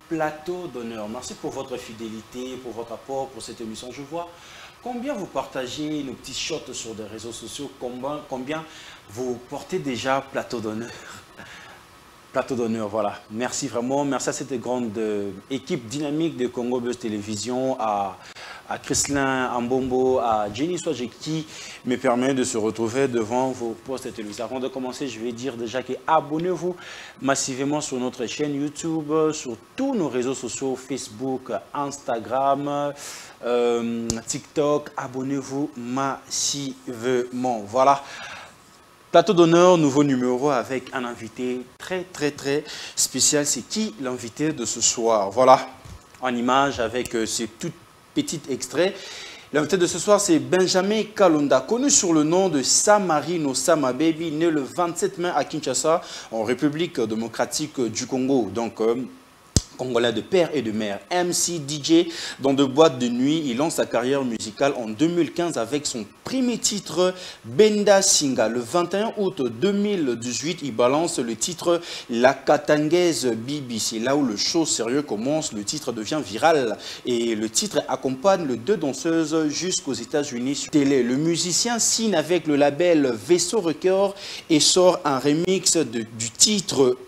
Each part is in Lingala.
Plateau d'honneur, merci pour votre fidélité, pour votre apport pour cette émission. Je vois combien vous partagez nos petits shots sur des réseaux sociaux, combien vous portez déjà plateau d'honneur. Plateau d'honneur, voilà. Merci vraiment, merci à cette grande équipe dynamique de Congo Buzz Télévision, à Chrislin Ambombo, à Jenny Soje qui me permet de se retrouver devant vos postes de télévision. Avant de commencer, je vais dire déjà que abonnez-vous massivement sur notre chaîne YouTube, sur tous nos réseaux sociaux, Facebook, Instagram, TikTok. Abonnez-vous massivement. Voilà. Plateau d'honneur, nouveau numéro avec un invité très spécial. C'est qui l'invité de ce soir? Voilà, en image avec ces tout petits extraits. L'invité de ce soir, c'est Benjamin Kalonda, connu sur le nom de Samarino Sama Baby, né le 27 mai à Kinshasa, en République démocratique du Congo. Donc, Congolais de père et de mère, MC DJ dans de boîtes de nuit. Il lance sa carrière musicale en 2015 avec son premier titre Benda Singa. Le 21 août 2018, il balance le titre La Katangaise Bibi. C'est là où le show sérieux commence. Le titre devient viral et le titre accompagne les deux danseuses jusqu'aux États-Unis sur télé. Le musicien signe avec le label Vaisseau Record et sort un remix du titre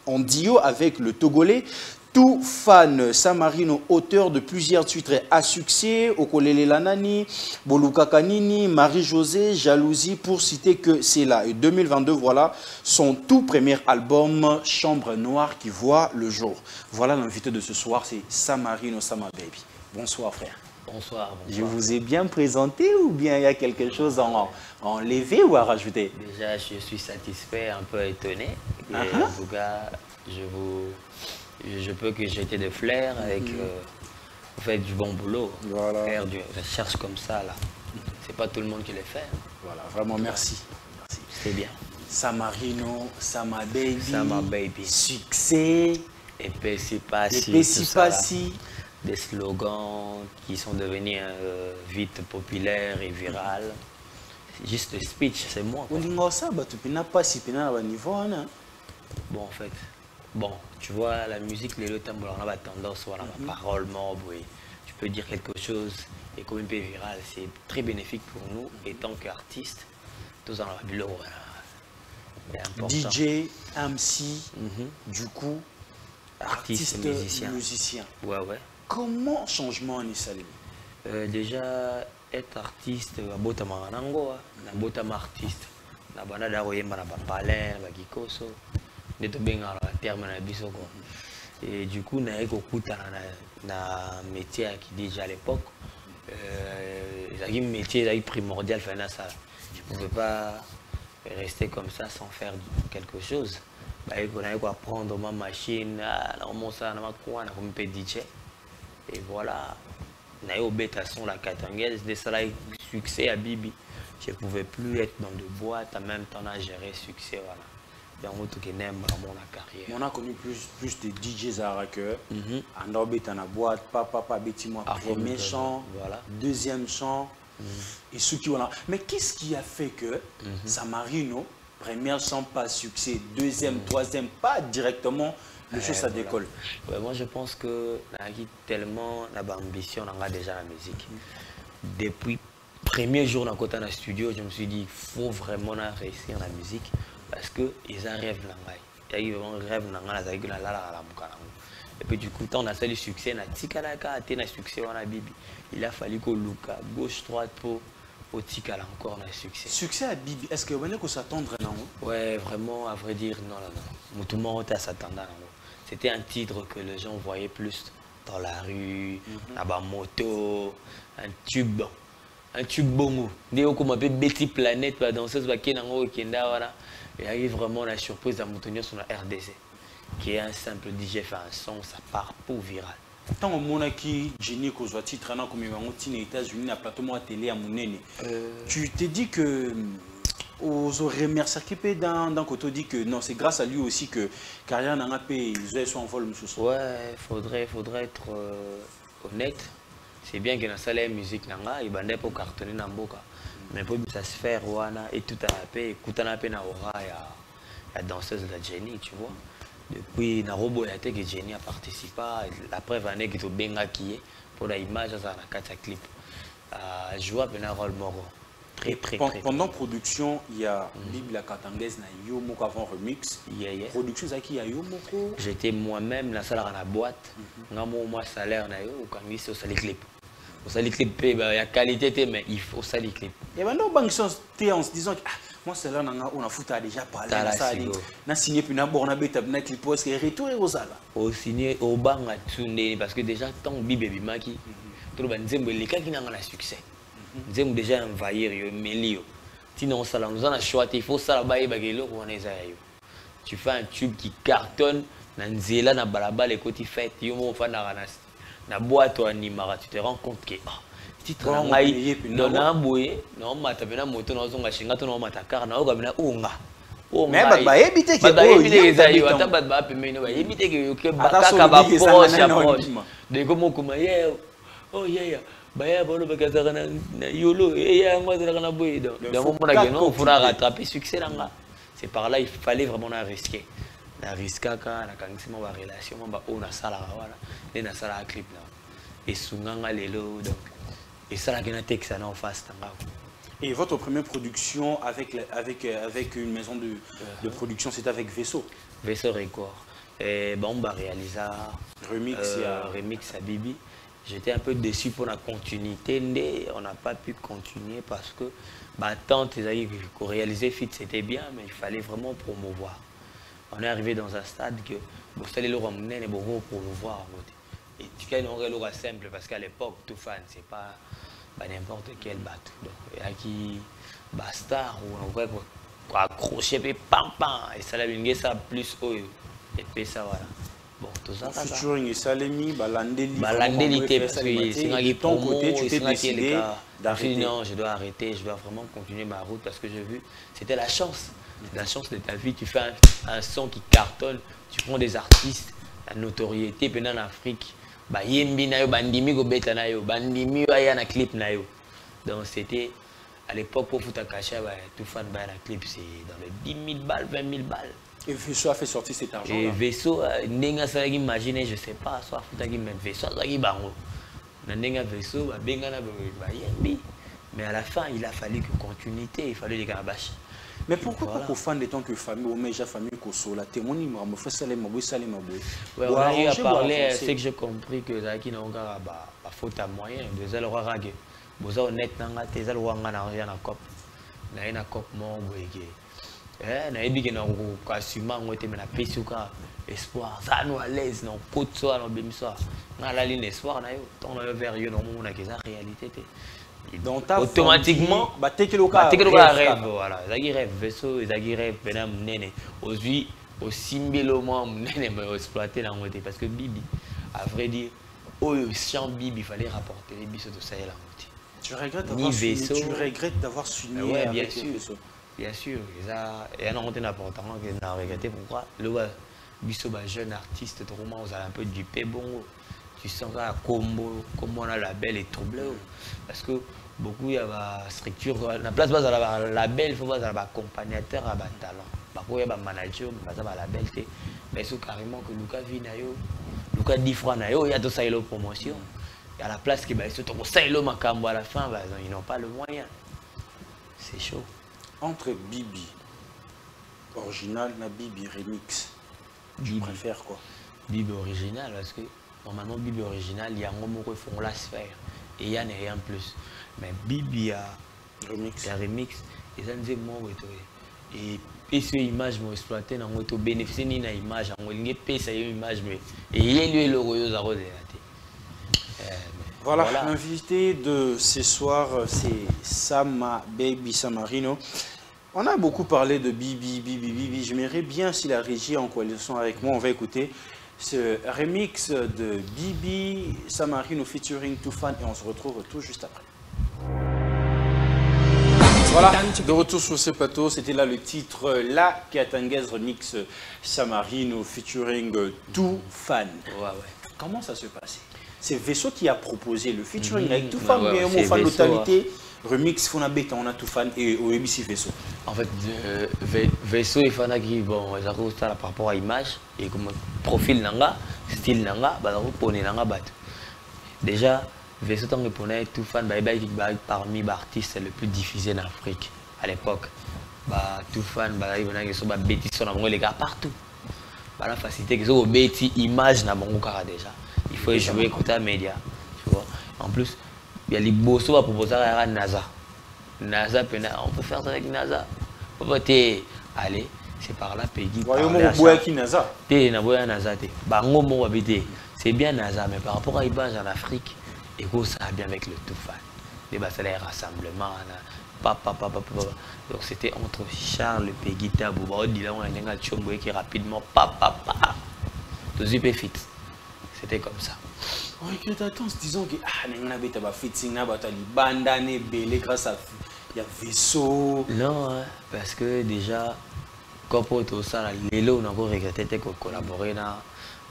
en duo avec le Togolais Tout Fan Samarino, auteur de plusieurs titres à succès, Okolele Lanani, Boluka Kanini, Marie-Josée, Jalousie, pour citer que c'est là. Et 2022, voilà son tout premier album, Chambre Noire, qui voit le jour. Voilà l'invité de ce soir, c'est Samarino Sama Baby. Bonsoir frère. Bonsoir, bonsoir. Je vous ai bien présenté ou bien il y a quelque chose à enlever ou à rajouter? Déjà, je suis satisfait, un peu étonné. Et en tout cas, je peux que jeter des fleurs avec vous faites du bon boulot. Voilà. Faire du recherche comme ça, là. C'est pas tout le monde qui le fait. Voilà, vraiment merci. Merci. C'est bien. Samarino, Sama Baby. Sama Baby. Succès. Et puis c'est pas si. Des slogans qui sont devenus vite populaires et virales. Juste le speech, c'est moi. Bon, en fait, bon, tu vois, la musique, les temps, on a la tendance, voilà, la parole morte, tu peux dire quelque chose et comme un peu viral, c'est très bénéfique pour nous, et tant qu'artiste, tous dans la bureau, DJ, MC, du coup, artiste musicien. Ouais. Comment changement est salé? Déjà, être artiste, artiste, et du coup, na métier qui déjà à l'époque, un métier primordial. Je ne pouvais pas rester comme ça sans faire quelque chose. Il faut apprendre ma machine, DJ. Et voilà, on a eu la Katangaise, des salaires succès à Bibi. Je ne pouvais plus être dans de boîtes, en même temps à gérer succès. Voilà. On a connu plus de DJs à Raqueur. En orbite en boîte, papa, bêtiment, premier chant, voilà. Deuxième chant. Et ceux qui ont là. Mais qu'est-ce qui a fait que Samarino, première chant, pas succès, deuxième, troisième, pas directement, le chose ça décolle? Ouais, moi je pense que j'ai tellement d'ambition dans déjà la musique. Depuis le premier jour dans le studio, je me suis dit il faut vraiment réussir la musique parce qu'ils ont un rêve dans ils ont un rêve dans et puis du coup, quand on a fait le succès, il a fallu que Luka gauche droite pour au Tikala encore un succès. Succès à Bibi, est-ce que vous allez s'attendre là? Ouais, vraiment, à vrai dire, non. Tout le monde s'attendait. C'était un titre que les gens voyaient plus dans la rue, dans la moto, un tube bongo. Dès qu'on m'appelle Betty Planète, la danseuse qui il arrive vraiment la surprise à Moutonio sur la RDC, qui est un simple DJ fait un son, ça part pour viral. Tant que mon aki Jenny Kozwati traînant comme il va aux États-Unis à plateau à télé à Mounene, tu t'es dit que aux remercier dans côté dit que non, c'est grâce à lui aussi que carrière n'a pas payé, ils sont en vol, monsieur. Ouais, faudrait être honnête. C'est bien que dans la musique nanga, il bandait pour cartonner dans boka. Mais pour ça se faire wana et tout à la paix, écouter la paix na aura la danseuse de la Jenny, tu vois. Depuis na robo ya que Jenny a participé, la preuve année que tu benga qui est pour la image dans la carte clip. Jouer un rôle moro. Très. Pendant production, il y a Bibi la Katangaise na Yomoko avant remix. Production zaki ya Yomoko. J'étais moi-même la salle à la boîte. Ngamo moi salaire na yo quand il au sali clip. Au sali clip il y a qualité mais il faut sali clip. Et ben non banque en se disant que moi c'est là on a foutu déjà parlé ça na signé puis na borna beta na clip parce que retour et osala. Au signé au banga tsunde parce que déjà tant Bibi bimaki tout le nzembo les cas qui n'a pas succès. Nous avons déjà envahi le milieu. Sinon, nous avons choisi, il faut ça tu fais un tube qui cartonne, tu na balaba les côtés fêtes, tu na boîte ou animara, tu te rends compte que tu te rends compte na boye, non mata bena moto na zonga shinga to na mata car na oga bena unga. Mais ba ebite ke ba ebite zayo ata ba ba pemeno ba ebite ke bakaka ba proche. De comme comment hier oh yeah. Baya bolo bakazaka na yolo et ya ngwa na boye donc on faut rattraper succès là. C'est par là il fallait vraiment risquer. Na risquaka na kangisima ba relation ba ona sala wala na sala clip là. Et sunganga lelo donc et ça la gena texte na en face tanga. Et votre première production avec une maison de production, c'est avec Vaisseau. Vaisseau Record. Et bon bah réalisation remix à Bibi. J'étais un peu déçu pour la continuité, mais on n'a pas pu continuer parce que tant qu'on réalisait fit c'était bien, mais il fallait vraiment promouvoir. On est arrivé dans un stade que vous allez le ramener et vous promouvoir. Et tu fais une simple parce qu'à l'époque, tout fan, c'est pas n'importe quel bateau. Donc il y a qui star ou on va accrocher et pam pam et ça l'a ça plus haut et puis ça voilà. Bon, tout ça, featuring et Salemi, balandeli parce que c'est ton côté, tu t'es décidé d'arrêter. Non, je dois arrêter, je dois vraiment continuer ma route parce que j'ai vu, c'était la chance de ta vie. Tu fais un son qui cartonne, tu prends des artistes, la notoriété, puis en Afrique, yembi na yo, bandimi go beta na yo, bandimi ya na clip na yo. Donc c'était à l'époque pour foutre caché, tout fan na clip, c'est dans les 10 000 balles, 20 000 balles. Et Vaisseau a fait sortir cet argent. Et Vaisseau, Nenga Salagi, imaginez, je ne sais pas, soit Foutagi, même Vaisseau, Salagi Bango. Nenga Vaisseau, Bengana, mais à la fin, il a fallu que continuité, il fallait les garabaches. Mais pourquoi pas qu'au fan de tant que famille, au méja famille, qu'au sol, la témoigne, me fait saler ma bouille, saler ma bouille. On a eu à parler, c'est que j'ai compris que Zaki n'a pas faute à moyen, deux ailes raguées. Vous êtes honnête, tes ailes ou n'a rien à cop. N'a rien à cop, mon bouille. Na ebi ke na ko assumer ngote me na pesuka espoir ça nous à l'aise non côte soir non bimsoir na la ligne espoir na yo ton na vers yo non mon na que ça réalité donc automatiquement batekeloka rêve voilà zaki rêve Vaisseau zaki rêve benam nene aujourd'hui au simbelo moi nene me exploiter la ngote parce que Bibi à vrai dire au champ Bibi il fallait rapporter les bisous de ça là ngote. Tu regrettes d'avoir signé ouais, bien sûr. Bien sûr, il y a un important qui a regretté pourquoi le jeune artiste, on a un peu du bon. Tu sens comme on a la belle et troublé. Parce que beaucoup il y a la structure, la place base à la label, il faut avoir un accompagnateur à talent. Beaucoup il y a un manager, mais la belle. Mais c'est carrément que Lucas Vinayo, Lucas 10 francs, il y a tout ça, il y a promotion. Il y a la place qui est tout ça, il y a à la fin, ils n'ont pas le moyen. C'est chaud. Entre Bibi original et Bibi remix, tu préfères quoi? Bibi original parce que normalement Bibi original il y a un moment où ils font la sphère et il n'y a rien plus. Mais Bibi a remix et ça nous est moins et ces images m'ont exploité dans notre bénéficier ni na image on va payer ça image mais et il lui le royaume à voilà, l'invité de ce soir, c'est Sama Baby Samarino. On a beaucoup parlé de Bibi. J'aimerais bien si la régie est en coalition avec moi, on va écouter ce remix de Bibi Samarino featuring Toufan et on se retrouve tout juste après. Voilà, de retour sur ce plateau, c'était là le titre La Katangaise Remix Samarino featuring Tout Fan. Ouais. Comment ça se passait? C'est Vesso qui a proposé le featuring avec Tout Fan, ouais, mais fan totalité, remix Fonabeta, on a Tout Fan et OMC Vesso. En fait, Vesso et Fanagi, bon, ils ont ça par rapport à l'image et comme profil nanga, style nanga, bah on pone nanga bat. Déjà, Vesso tant que pone Tout Fan, parmi les artistes les plus diffusés en Afrique à l'époque. Bah Tout Fan, bah il y a des bêtises sur les gars partout. Bah la facilité que sont bêtises images na bango kara déjà. Il faut jouer côté média, tu vois. En plus, il y a les bossos à proposer à NASA. NASA, on peut faire ça avec NASA. On peut allez, c'est par là, Peggy. C'est bien NASA, mais par rapport à l'image en Afrique, et ça va bien avec le Tout Fan. Les rassemblements, donc c'était entre Charles, Peggy, Tabou, on a qui rapidement, tout super fit. C'était comme ça. Oui, attends, disons que on a des fitting, grâce à il y a Vesso. Non, parce que déjà, quand tout ça, Lelo, on a encore regretté de collaborer,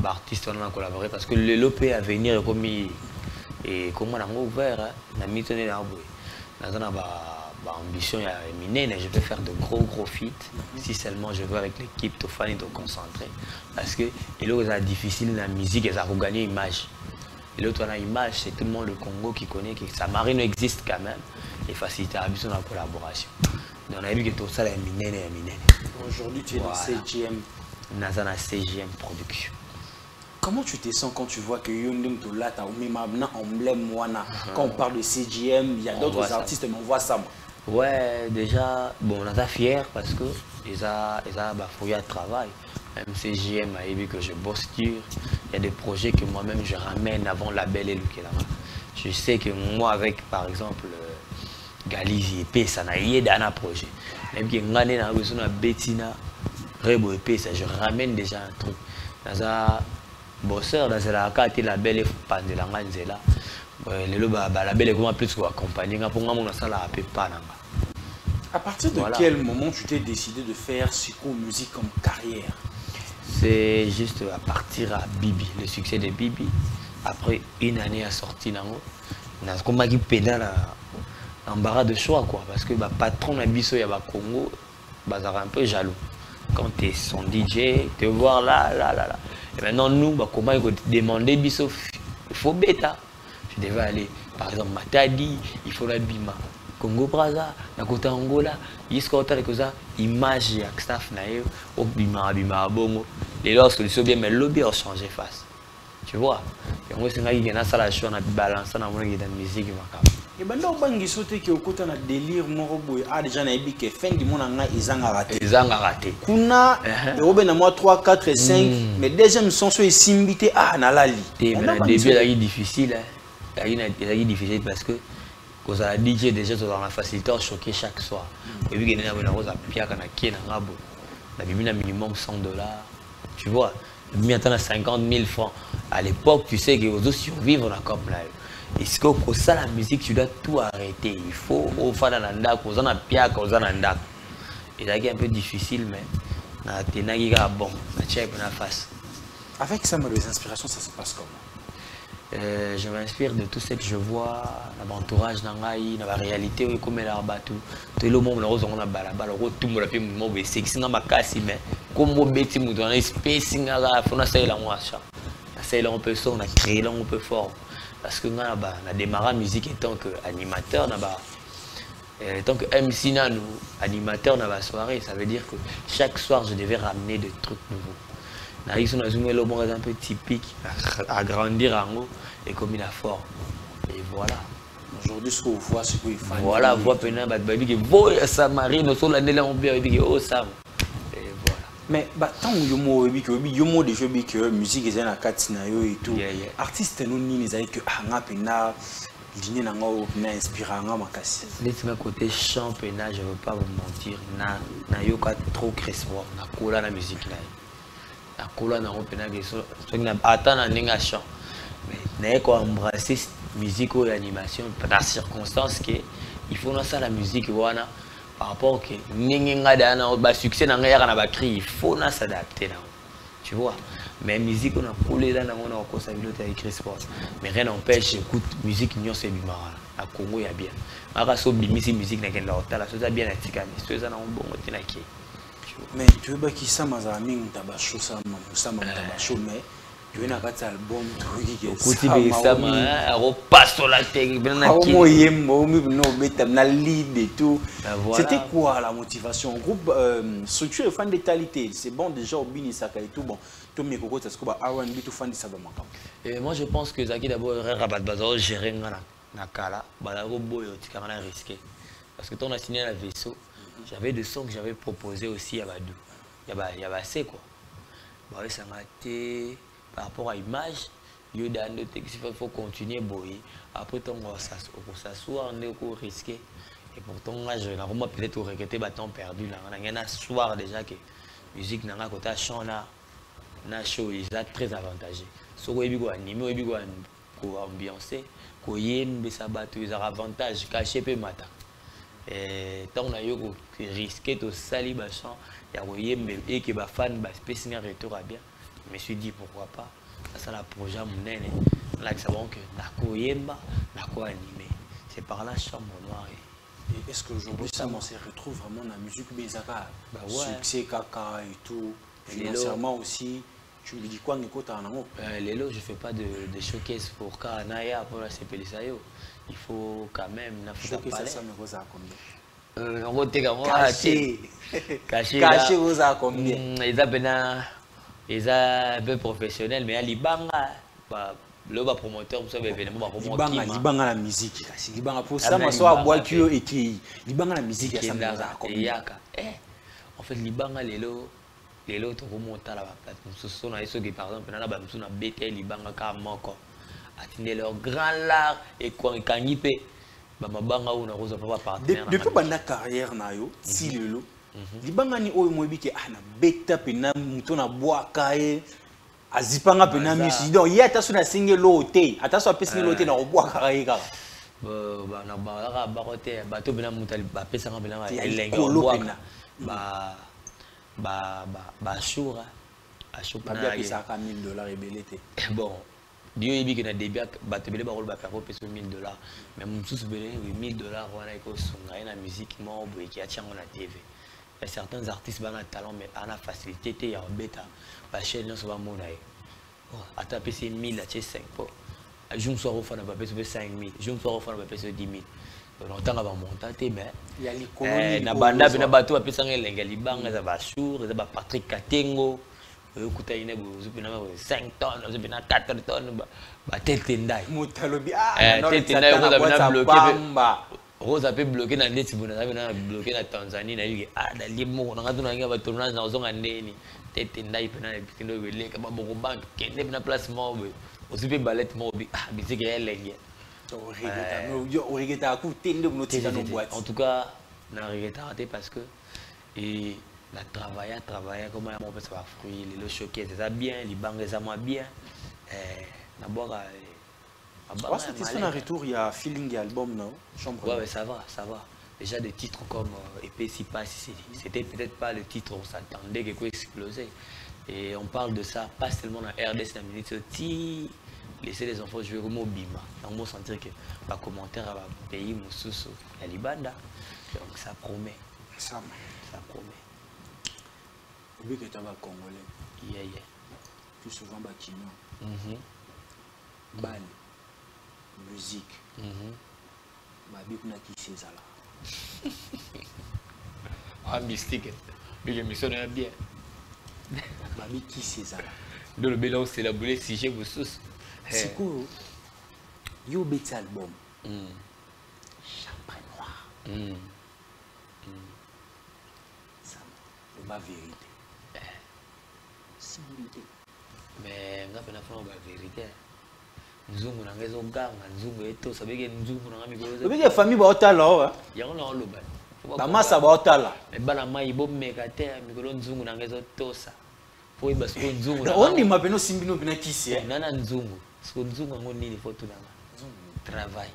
l'artiste on a collaboré parce que Lelo peut venir comme et comment on a ouvert, on a mis tonné là, on a ambition, il y a Eminem, je peux faire de gros feats si seulement je veux avec l'équipe de fans de concentrer. Parce que Lelo c'est difficile la musique, ils ont gagné image. Et l'autre, on a image, c'est tout le monde le Congo qui connaît que Samarino existe quand même et facilite la collaboration. Donc on a vu que tout ça est Eminem. Aujourd'hui, tu es dans CGM. Nazana CGM Production. Comment tu te sens quand tu vois que Yondem Tolata ou même emblème Wana, quand on parle de CGM, il y a d'autres artistes, mais on voit ça. Ouais, déjà, bon, on est fiers parce que ils ont fouillé le travail. Même CGM a vu que je bosse dur. Il y a des projets que moi-même je ramène avant la belle et le là-bas. Je sais que moi, avec par exemple Galizi et ça n'a aidé dans un projet. Même que Ngane n'a besoin de Bettina, Rebo et ça, je ramène déjà un truc. Dans un bosseur, dans la carte, la belle et de la Manzela. La belle est comment plus accompagner pour moi, on a ça la pas. À partir de quel moment tu t'es décidé de faire psycho-musique comme carrière? C'est juste à partir à Bibi, le succès de Bibi. Après une année à sortir, on a comme qui pédale embarras de choix quoi, parce que le patron de Bisso et Congo, un peu jaloux. Quand tu es son DJ, te voir là. Et maintenant nous, comment il faut demander Bisso, il faut bêta. Tu devais aller, par exemple, Matadi, il faut la Bima. Congo Braza, na côté Angola, jusqu'à ça, image et staff naïf, au Bima bongo. Les lorsque les bien, mais le lobby a changé face. Tu vois? Et on sait qu'il y a la chose, on a balancé dans la musique. Et ben donc, il sauté que au côté de délire, déjà na que fin du monde ils ont raté. Kuna, et na moi 3, 4 et 5, mais deuxième son est simbité na la li. Mais le début est difficile, c'est difficile parce que quand on a DJ déjà dans la facilité à choquer chaque soir. Et puis il y a une rose à Pia quand on a minimum $100. Tu vois, maintenant 50 000 francs. À l'époque, tu sais que vous survivre dans comme là. Et ce que ça la musique, tu dois tout arrêter. Il faut au faire dans l'anda, qu'on a Pia, qu'on a l'anda. Et là, c'est un peu difficile, mais na tenagiga bon, na check na face. Avec ça, les inspirations, ça se passe comment? Je m'inspire de tout ce que je vois dans l'entourage, dans la réalité, comme elle a battu. Tout le monde, on a balabal, tout le monde a fait mon mot, c'est que c'est ma casse, mais comme mon bêtis, on a spacing à la fin, on a essayé la moitié. On a essayé un peu ça, on a créé un peu fort. Parce que on a démarré la musique en tant qu'animateur, en tant que MC, animateur dans la soirée, ça veut dire que chaque soir, je devais ramener des trucs nouveaux. On a un peu typique, agrandir en haut et comme il a fort. Et voilà. Aujourd'hui, ce qu'on voit, c'est qu'il faut. Voilà, voit Pena, Babi, voit Samarino, sur l'année là, on peut dire, oh Sam. Et voilà. Mais, tant que yomo déjà que musique est dans la et tout. Artistes, nous, ni les que Pena, il n'a pas inspiré à Makassi. Laissez-moi côté championnat, je ne veux pas vous mentir. Na yoka trop crissement, na cola la musique là. La colonne en open mais quoi embrasser musique ou animation dans circonstances que il faut lancer la musique voilà par rapport que succès il faut s'adapter. Tu vois, mais musique on a coulé là on a encore ça écrit sport, mais rien n'empêche écoute musique n'y c'est du marra à Congo il y a bien mara so bimisi musique n'a qu'un là la chose bien atika mais ça na bon tenaki. Mais tu veux pas qui ça mazami tabacho ça mamusama tabacho mais tu as un album qui est ça ma repasse la tête c'était quoi la motivation groupe structure et fan d'étalité c'est bon déjà au bini saka et tout bon tout mes cocottes est-ce que ba R&B tout fan de ça et moi je pense que Zaki d'abord rabat bazar gérer na kala ba boyo tikana risqué parce que ton a signé la vaisseau j'avais des sons que j'avais proposé aussi à Badou il y a assez quoi bah ça m'a été par rapport à l'image, il faut continuer boy. Après ton s'asseoir, on est risqué. Et pourtant, je peut-être regretter bâton perdu. Il y a un soir déjà que la musique n'a pas côté chant là, na show est très avantageux. So we bigo animé, we bigo ambiancé, ko yembe sa bateau ils ont avantage caché pe mata. Et tant on a eu risqué to sali bachan, il y a yembe et que ba fan ba spécial retour à bien. Je me suis dit pourquoi pas ça la projet mon nene là que savons que nako yemba nako animé c'est par la chambre noire et est-ce que aujourd'hui ça on se retrouve vraiment dans la musique bezaka succès kaka et tout financièrement aussi tu me dis quoi Nico t'as un amour Lelo je fais pas de showcase pour Kanaya pour la CPL Sayo il faut quand même na faut pas ça me cause à combien on va caché vous à combien ils appellent ils sont un peu professionnels, mais il y a Libanga, le promoteur, vous savez, événement, Libanga la musique. Libanga pour ça, moi, soit bois qui et qui. Libanga la musique, ça me en fait, Libanga, les lots, tu remontes à la plateforme. Ce sont les gens qui, par exemple, on a bêté Libanga carrément encore. Atteindre leur grand lard et quand ils paient, Banga ou on n'a pas partenaire. Depuis ma carrière, si le lot. Libanga ni oyo moyebike na beta pena muto na bois kae azipanga pena misi donc ya taso na singe lote ataso apesi lote na bois kae kaka na ba rote bato pena mutali ba pesa ngapela elenge bois ba shura ashopana ba pesa ka $1000 ebelete bon Dieu il dit que na début bato bele ba rolo ba faire pesa $1000 mais mususu bele $1000 wana iko sunga na musique mo boye ki achango na TV. Il y a certains artistes qui ont un talent, mais on a facilité, il y a un bêta. La chaîne, on va monter. À taper ces 1000, à 5 pots. Je me suis refait, on va payer 5000. Je me suis refait, on va payer 10 000. Donc, on va monter, mais. Il y a les colonies. Na banda, na bateau, on va payer les Libanga, ça va chour, ça va Patrick Katengo. Écoutez, il y a 5 tonnes, il y a 4 tonnes. Bah, tête tendai. Moutalobi, tête tendai, on va bloquer. Rose a pu bloquer dans les Tibounas, bloqué dans Tanzanie, dans les mots, on a tourné dans un année, tête et naïf, et puis le comme un bon banque, qui est une place mobile, aussi bien balette mobile, mais c'est qu'elle est. En tout cas, on a regretté parce que la travailler comment on peut se faire fruit, les choquer, c'est ça bien, les banques, ça m'a bien, d'abord. C'était son retour, il y a feeling album, non? Ouais, ça va. Déjà des titres comme Épée si pas, c'était peut-être pas le titre où on s'attendait que quoi exploser. Et on parle de ça, pas seulement dans RDS, dans la minute, laisser les enfants jouer comme au Bima. On va sentir que les commentaires à pays, Moussous, la Libanda. Donc ça promet. Ça promet. Oui, que tu vas congolais. Yeah. Plus souvent, Bakino. Bal. Musique. Babi kuna qui c'est là. Ah mystique. Mais je me sonne bien. Babi qui c'est ça là. Dans le bélan c'est la boule si j'ai vous sous. C'est quoi? Yo bet album. Champagne noir. Ça c'est ma vérité. C'est vérité. Mais on a pas la vérité. Nzungu na ngezo ganga nzungu eto sabeke nzungu na ngamiko beke famille ba otala yango na loba ba masa ba otala me bana mai bo meka te mikolo nzungu na ngezo tosa po iba so nzungu na on ni mapeno simbino bina kisi nana nzungu so nzungu ngo nini foto na nzungu travail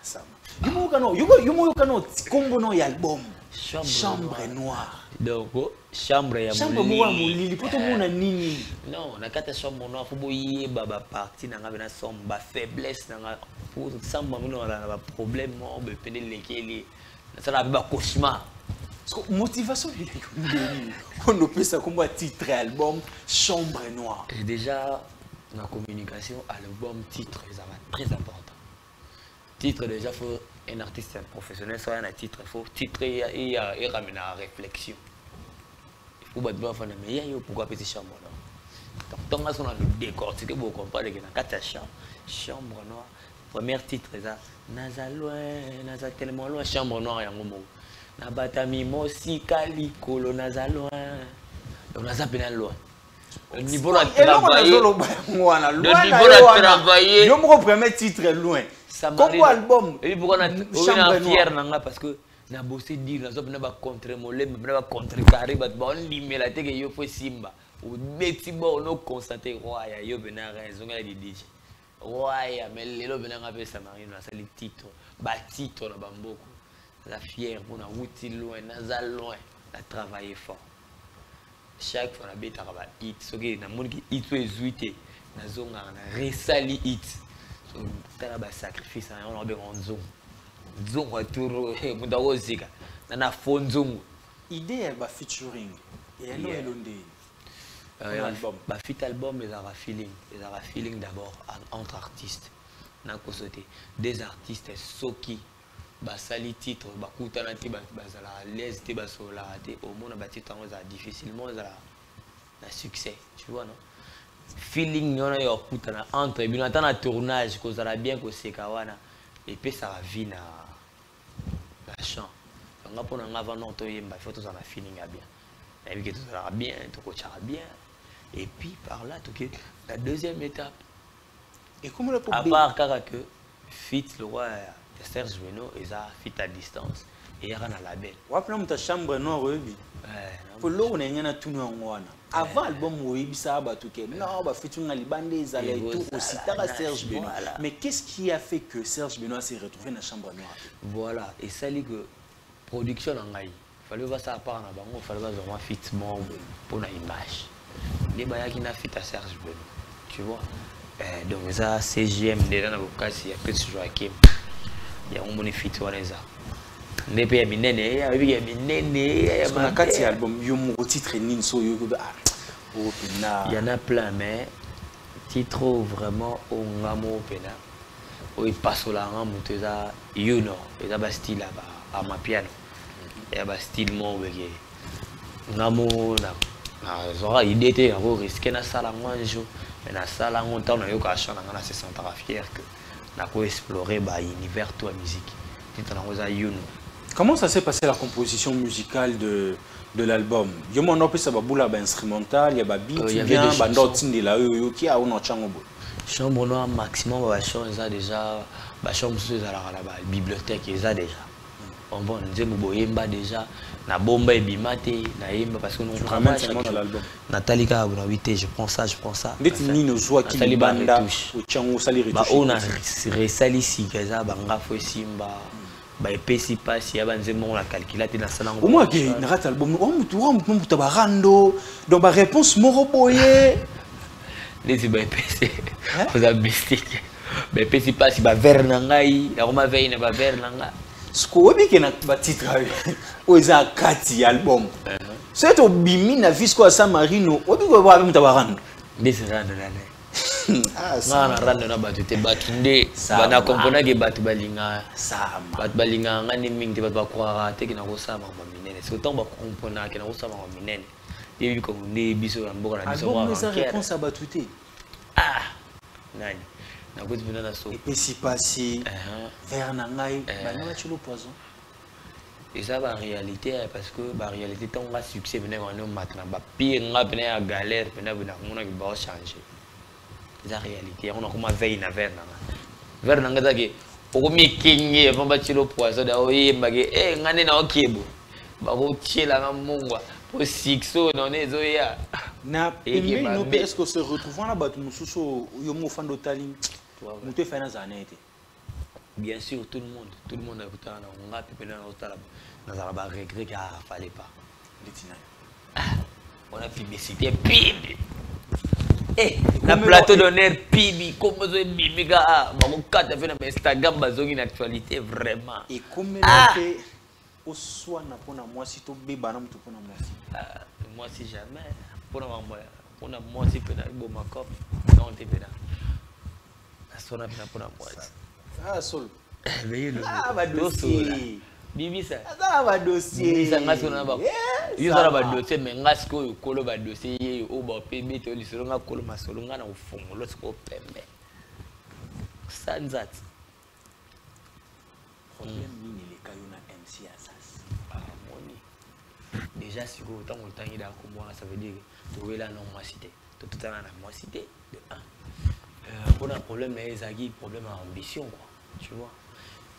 Ça. Yomo kano kombo no album. Chambre noire. Donc chambre ya chambre noire mulili poto mona nini. Non, na kata chambre noire faut boyer baba parti na ngaba na sombre ba faiblesse na pour samba mona na ba problème mo be pene lekeli. Na sala ba cauchemar. Motivation on peut ça comme titre album Chambre noire. Et déjà la communication album titre ça va très important. Titre déjà faut un artiste professionnel soit un titre faut titre et ramener à réflexion. Il faut pas dire mais il y a pourquoi petit chambre noire. Donc on a le décor c'est que vous comprenez que dans quatre chambre noire premier titre ça naza tellement loin chambre noire ya ngomo. Nabatami mosika likolo naza loin. On a zappé loin. Le niveau de travailler. Le niveau de travailler. Yo mon premier titre loin. Comme album. Et pourquoi on a fier nanga parce que na bossé dire na zopna ba contre molé na ba contre carré ba on limela te que yo faut simba. Ou beti bo no constater roya yo bena raison la DJ. Roya mais lelo bena ngape Samarino na sali titre. Ba titre na bamboko. La fière pour la route loin, nasal loin, la travailler fort. Chaque fois, on a bête à rabat hit. Ce qui est dans le monde qui hit ou est na zone on a resali hit. So, t'as un sacrifice, on a besoin de zone. Zone retour, on a osé. On a fond zone. Idée est featuring. Et elle est l'ondé. Bah fit album, ils aura feeling d'abord entre artistes. On a constaté des artistes soki. Basali titre bakutana te bazala l'aise te basola te au monde batito on a difficilement la succès tu vois non feeling nyona yo kutana entre bino atana tournage ko zala bien ko sekawana et puis ça va vie na la chant donc pour nga avant non to yemba il faut tout ça na feeling à bien et puis que tout ça bien to ko chara bien et puis par là tout que la deuxième étape et comment le à part que fit le roi Serge Beno et ça fit à distance et il y a un label. Wapna muta chambre noire webi. Pour l'eau on a tout ngwana. Avant album webi ça ba tout que non ba featuring libande ezala et tout aussi tara Serge Beno. Mais qu'est-ce qui a fait que Serge Beno s'est retrouvé dans chambre noire? Voilà et ça dit que production en ngai. Fallait voir ça à part na bango, fallait voir vraiment fit bon pour la image. Les baya qui na fit à Serge Beno. Tu vois. Donc ça CGM déjà na bokasi il y a peu de Joachim. Il y a un bon fit sur les arts. Les pays minene, il y a minene, il y a un quatre albums, il y a un titre ninso, il y en a plein, mais titre vraiment au ngamo pena, où il passe au langam, tu as you know, il y a un style à ma piano, il y a un style mon bégué, ngamo na zora idée était à risquer na salle en jour, mais na salle en temps on a eu qu'à chanter, on a se sentir fier que on a explorer l'univers de la musique. Comment ça s'est passé la composition musicale de l'album? Il y a un peu instrumental, il y a un beat, il y a un peu qui a un chambre noire maximum, déjà, la bibliothèque déjà. On va dire déjà, na bomba et bimate, na yemba parce que nous travaillons dans l'album. Nathalie Kabourawite, je prends ça. Nathalie Banda, on a resali si kaza banga fo simba. Ba epesi passe ya banzemo la calculate dans ça au moins que na rat album on mutu barando donc ba réponse moro boye les ba epesi vous avez mystique ba epesi passe ba ver na ngai ya koma veine ba ver na ngai Sko obi ke na ba titre oza kati album. C'est au bimi na visco à San Marino, obi ko ba muta barando. Ndese rando nane. Ah, na rando na batu te batu nde bana kompona ke batu balinga sama. Batu balinga ngani mingi batu bakwa te ke na ko sama ma minene. C'est autant ba kompona ke na ko sama ma minene. Yebi ko nde biso na mboka na biso wa. Album ça réponse à batu te. Ah. Nani. Na ko tibina na so. Et puis si passé vers na ngai bana chilo poison. Et ça va en réalité parce que la réalité tant que succès venait en maintenant ba pire nga venait à galère venait na mona ki ba changer. C'est la réalité on a comme veille na vers na nga ke okomi kinye va ba chilo poison da oyemba ke ngane na okebo ba ko tshela nga mungwa pour sixo non ezoya na mais no est-ce que se retrouvant là ba mususu yo mo fando tali muto fana zanete bien sûr, tout le monde a écouté on a pu dans un regret qu'il ne fallait pas. On a publicité, pib. Le plateau d'honneur, pib, comme vous avez dit, mon cas a fait Instagram, une actualité vraiment. Et comme au soir, moi si tu es moi si jamais, pour moi si tu es ma cop, non, tu es là. La pour moi. Ah, sol. Ah, va dossier. Bibi ça. Ah, va dossier. Bibi ça, ngas on a ba. Yo ça va dossier, mais ngas ko kolo ba dossier o ba pembe to lisolo nga kolo masolo nga na ufongo lo siko pembe. Sanzat. Problème nini les kayo na MC Asas. Ah, moni. Déjà si ko tant on tangi da ko moi ça veut dire trouver la non moi cité. Tout à l'heure moi cité de 1. Pour un problème les agi problème d'ambition quoi. Tu vois.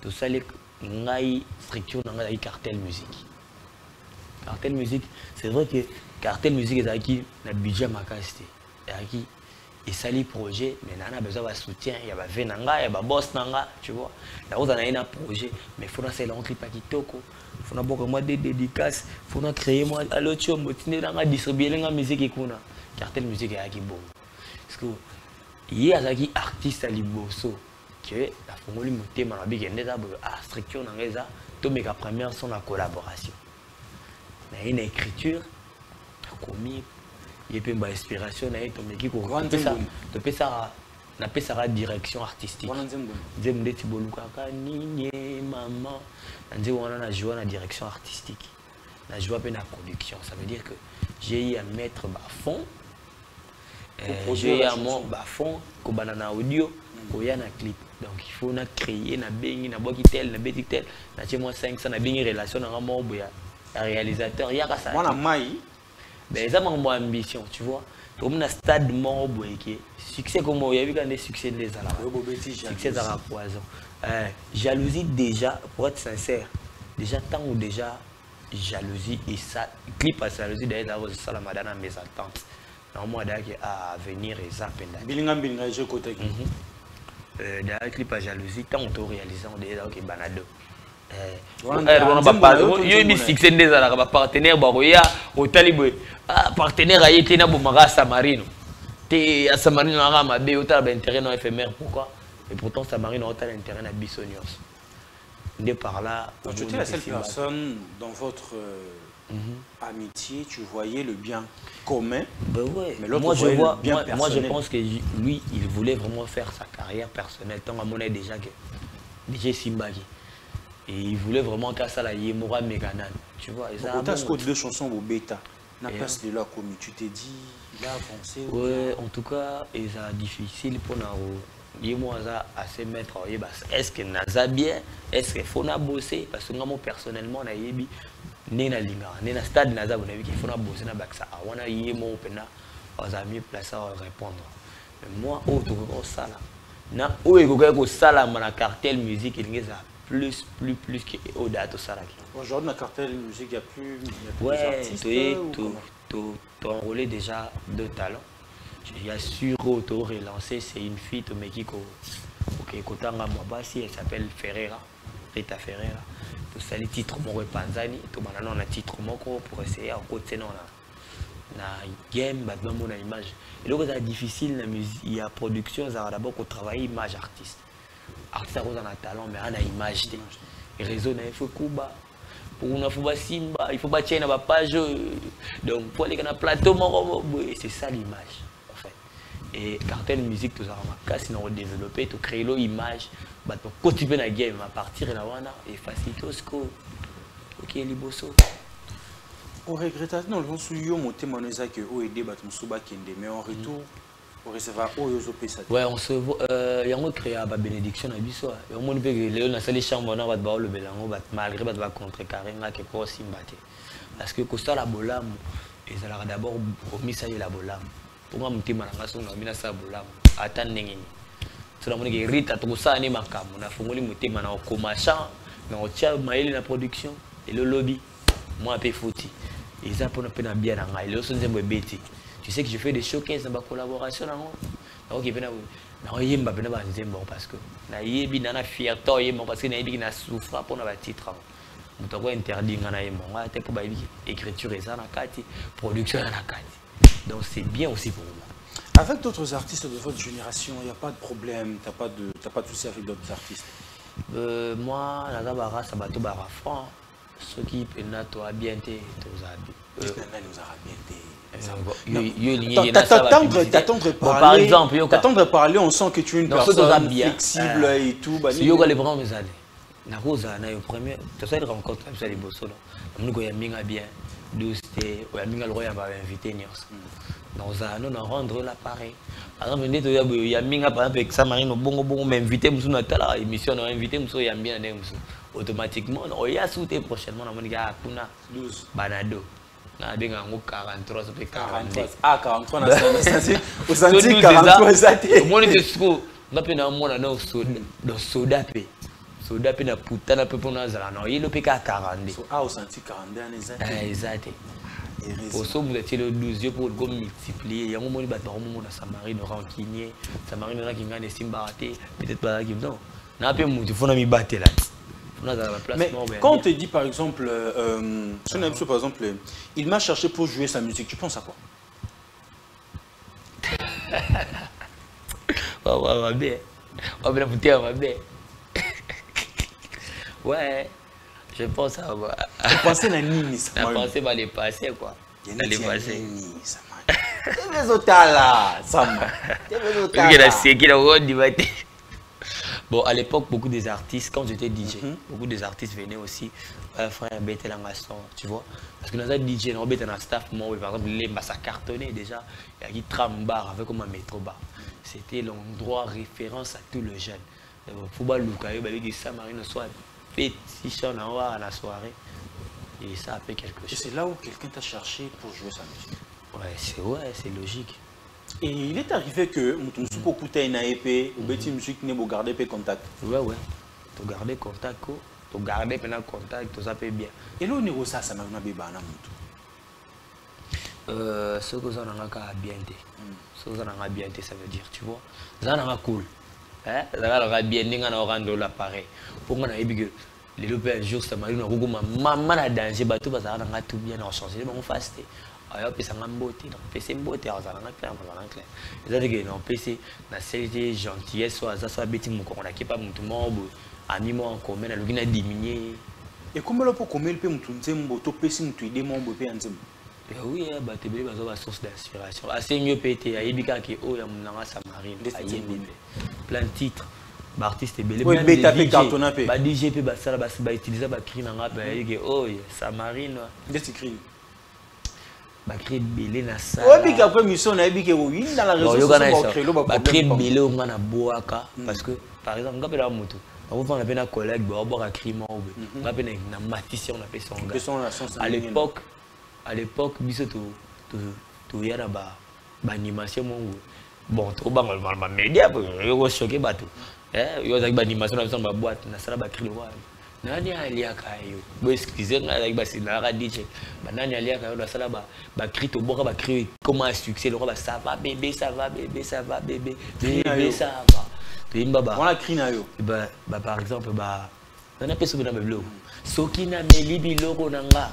Tout ça les ngai structure dans la cartel musique. Cartel musique, c'est vrai que cartel musique est acquis na budget makasté. Et acquis et sali projet mais nana besoin de soutien, il y a ba venanga, il y a ba boss nanga, tu vois. Là on a un projet mais faut na c'est l'entrée pas kitoko. Faut na beaucoup moi des dédicaces, faut na créer moi allo chombo tine na distribuer la musique ekuna. Cartel musique est acquis bon. Parce que il y a des artistes à Liboso que la fongoli motema na bigende za structure na ngeza to meka première son la collaboration. Mais une écriture commis il peut une inspiration na to meki ko to pesa na pesa direction artistique. Nzembe tiboluka ka nini maman nze wana na joie na direction artistique. Na joie pe na production, ça veut dire que j'ai eu à mettre bas fond. J'ai eu à mon bas fond ko banana audio ko ya na clip. Donc il faut na créer na bengi na boki tel na beti tel na chez moi 500 na bengi relation na mo boya réalisateur ya ka ça. Moi na mai ben ça mon ambition, tu vois. Comme na stade mo boya qui succès comme il y a vu quand des succès des ala. Succès à la poison. Jalousie déjà pour être sincère, déjà tant ou déjà jalousie et ça clip à jalousie d'ailleurs ça la madame mes attentes. Normalement d'ailleurs à venir et ça peine. Bilinga je côté. D'ailleurs clip à jalousie tant on réalisé on déjà OK banado on va pas yo mi succès des ala ba partenaire ba roya au talibé partenaire a été na bomara Samarino té à Samarino na ma be au tal intérêt non éphémère pourquoi et pourtant Samarino a tal intérêt na Bissonios de par là tu étais la seule personne dans votre amitié, tu voyais le bien commun. Ben ouais. Mais moi je pense que lui, il voulait vraiment faire sa carrière personnelle. Tant à mon avis déjà que DJ Simbagi. Et il voulait vraiment qu'à ça la Yemora Meganan. Tu vois. Tu as deux chansons au bêta. La place de la commu. Tu t'es dit, il a avancé. Ouais, en tout cas, c'est difficile pour nous. Yemora à se mettre. Est-ce que Naza bien? Est-ce qu'il faut bosser? Parce que moi personnellement, na yebi. Nena linga, nena stade naza vous avez qu'il faut na bosser na baksa. Wana yemo pena, on a mieux placé à répondre. Mais moi, autre que ça là, na oe ko sala na cartel musique il y a plus que au date ça là. Aujourd'hui na cartel musique il y a plus d'artistes. Tu enrôlé déjà deux talents. Il y a sur auto relancé, c'est une fille to Mexico. OK, kotanga mwabasi, elle s'appelle Ferreira, Rita Ferreira. Tout ça les titres mon Panzani tout maintenant on a titre moko pour essayer en côté non na game battement mon image et donc c'est difficile la musique il y a production ça d'abord qu'on travaille image artiste a un talent mais on a image et réseau na il faut kuba pour on faut ba simba il faut ba tirer na page donc pour aller na plateau c'est ça l'image en fait et cartel musique tout ça ma casse on développer to créer l'image bah pour continuer la game à partir de là et faciliter au score. OK Liboso. On regrette non le souillon monter moneza que o aider bat musuba kende mais en retour on recevoir o yozo pesa. Ouais, on se yango créé à bénédiction na biso. Et on monte que Léo na sali chambre na bat le belango bat malgré bat contrecarrer nga que pour simbate. Parce que Costa la bolam et ça la d'abord au misaye la bolam. Pour moi mutima na ngaso na bina sa bolam. Ata ndengeni. Tout le monde qui rite à tout ça, on a formulé mon thème, on a commencé, mais on tient maïli la production et le lobby. Moi, un peu foutu. Et ça, pour nous, bien dans la tu sais que je fais des showcases dans ma collaboration. Ok, ben na yemba ben ba nzembo parce que na yebi na fierté yemba parce que na yebi na souffra pour na titre. Muto ko interdit ngana yemba ngate pour ba écriture et ça na kati, production na kati. Donc c'est bien aussi pour moi. Avec d'autres artistes de votre génération, il n'y a pas de problème, t'as pas de souci avec d'autres artistes. Moi, la Gabara, ça va tout barra franc. Ce qui peut n'attendre bien tes t'attendre parler, on sent que tu es une personne flexible et tout. Si vous allez prendre mes années, na rosa na yo premier, tu sais rencontre comme ça les bosso là. Nous ko yaminga bien, doucité, o yaminga le roi va inviter nyos. Nous allons rendre l'appareil. Par exemple, nous avons yaminga par exemple avec Samarino bongo m'inviter musu na tala émission na inviter musu yambia na musu. Automatiquement on y a sauté prochainement na monika kuna 12 banado. Na benga ngo 43 ça fait 43. Ah 43 na ça au senti 43 exact. Moi ne sais pas, ngapi na mona na soda pe. Soda pe na putana pe pona zala na yelo pe ka 42. Ah au senti 42 na exact. Exact. Pour ça vous êtes le 12 pour go multiplier. Il y a un moment où on mona Samarine rancunier, Samarine na kinga ne simbaraté, peut-être pas qui non. Na pe mu tu faut na mi battre là. Mais quand on te dit par exemple, par exemple, il m'a cherché pour jouer sa musique, tu penses à quoi? Ouais, je pense à quoi? Tu pensais à Nini? Je pensais à les passer quoi. Les passer. Les autres là, ça m'a. Bon, à l'époque, beaucoup des artistes, quand j'étais DJ, beaucoup des artistes venaient aussi, frère Bétel Langaston, tu vois. Parce que dans un DJ, on a un staff, moi, par exemple, les ça cartonnait déjà, il y a qui trambar avec comme un métro bar. C'était l'endroit référence à tous les jeunes. Il faut pas louper, avec des Samarines, soit petit chant à la soirée. Et ça a fait quelque chose. Et c'est là où quelqu'un t'a cherché pour jouer sa musique. Ouais, c'est logique. Et il est arrivé que tu as écouté une épée, ou tu as gardé contact. Ouais. Tu as gardé contact, tu as gardé contact, tout ça fait bien. Et là, on ça, ça m'a dit ce que ça n'a bien été. Ce que ça n'a bien été, ça veut dire, tu vois. Ça n'a cool. Ça n'a bien été, on a rendu l'appareil. Pour moi, les deux un jour, ça m'a dit, maman a danger, tout ça n'a tout bien changé, on fasté. Alors, puis ça m'a beauté, PC beauté, ça n'a clair, clair. C'est-à-dire que non, PC, la célérité, gentillesse, soit bêtis, on a qui pas mon monde, ami moi en commun, on a diminué. Et comment on peut commettre le peu PC, on aider mon beau père. Oui, bah tu es une source d'inspiration. Assez mieux pété, à Ibika qui est haut, il y a mon Samarine, plein de titres. Artiste est belé. Oui, BTP carton un peu. Bah DJ peut bah ça bah utiliser bah cri dans rap, il oh Samarine. Qu'est-ce que tu bah créer belé na ça. Oui, puis après mission na ibike oui dans la réseau sociale bah créer belé au mana boaka parce que par exemple ngapé la moto. On va faire un collègue bah on va créer moi on va faire na maticien on appelle ça. À l'époque biso to yara ba animation mon bon to ba ma média yo choqué bateau. Yo za ba animation na ba boîte na sala ba créer nani aliaka yo bo excusez nga avec ba sinara DJ banani aliaka yo na sala ba cri to boka ba cri comment un succès le roi ça va bébé ça va bébé ça va bébé bébé ça va to imba ba on a cri na yo ba par exemple ba on a peso na beblo soki na meli biloko nanga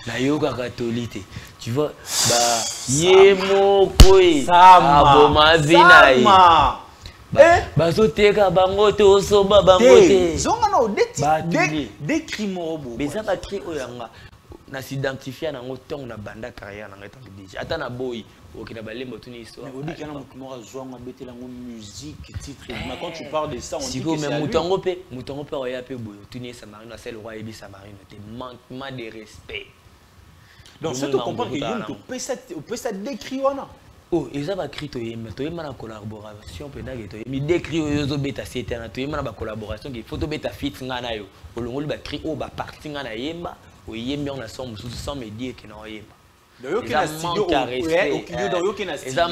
na yoga catholique tu vois ba yemoko aboma vina bazoteka bango te osoba bango te zonga na odeti décrit morobo mais ça va créer oyanga na s'identifier na ngotong na banda carrière na ngata DJ ata na boy okina balembo tuni histoire mais odiki na mutu moko zonga betela ngo musique titre mais quand tu parles de ça on dit que c'est mutongo pe oya pe boy tuni Samarine na celle roi ebi Samarine te manquement de respect. Donc c'est te comprendre que yom peut ça décrit wana. Oh, ils ont écrit to yema na collaboration pédagogique to yemi décrit yozo beta c'était na to yema na collaboration qui photo beta fit ngana yo olongoli ba cri o ba parti ngana yemba o yembi on a son mususu sans me dire que na yemba. Donc yo na studio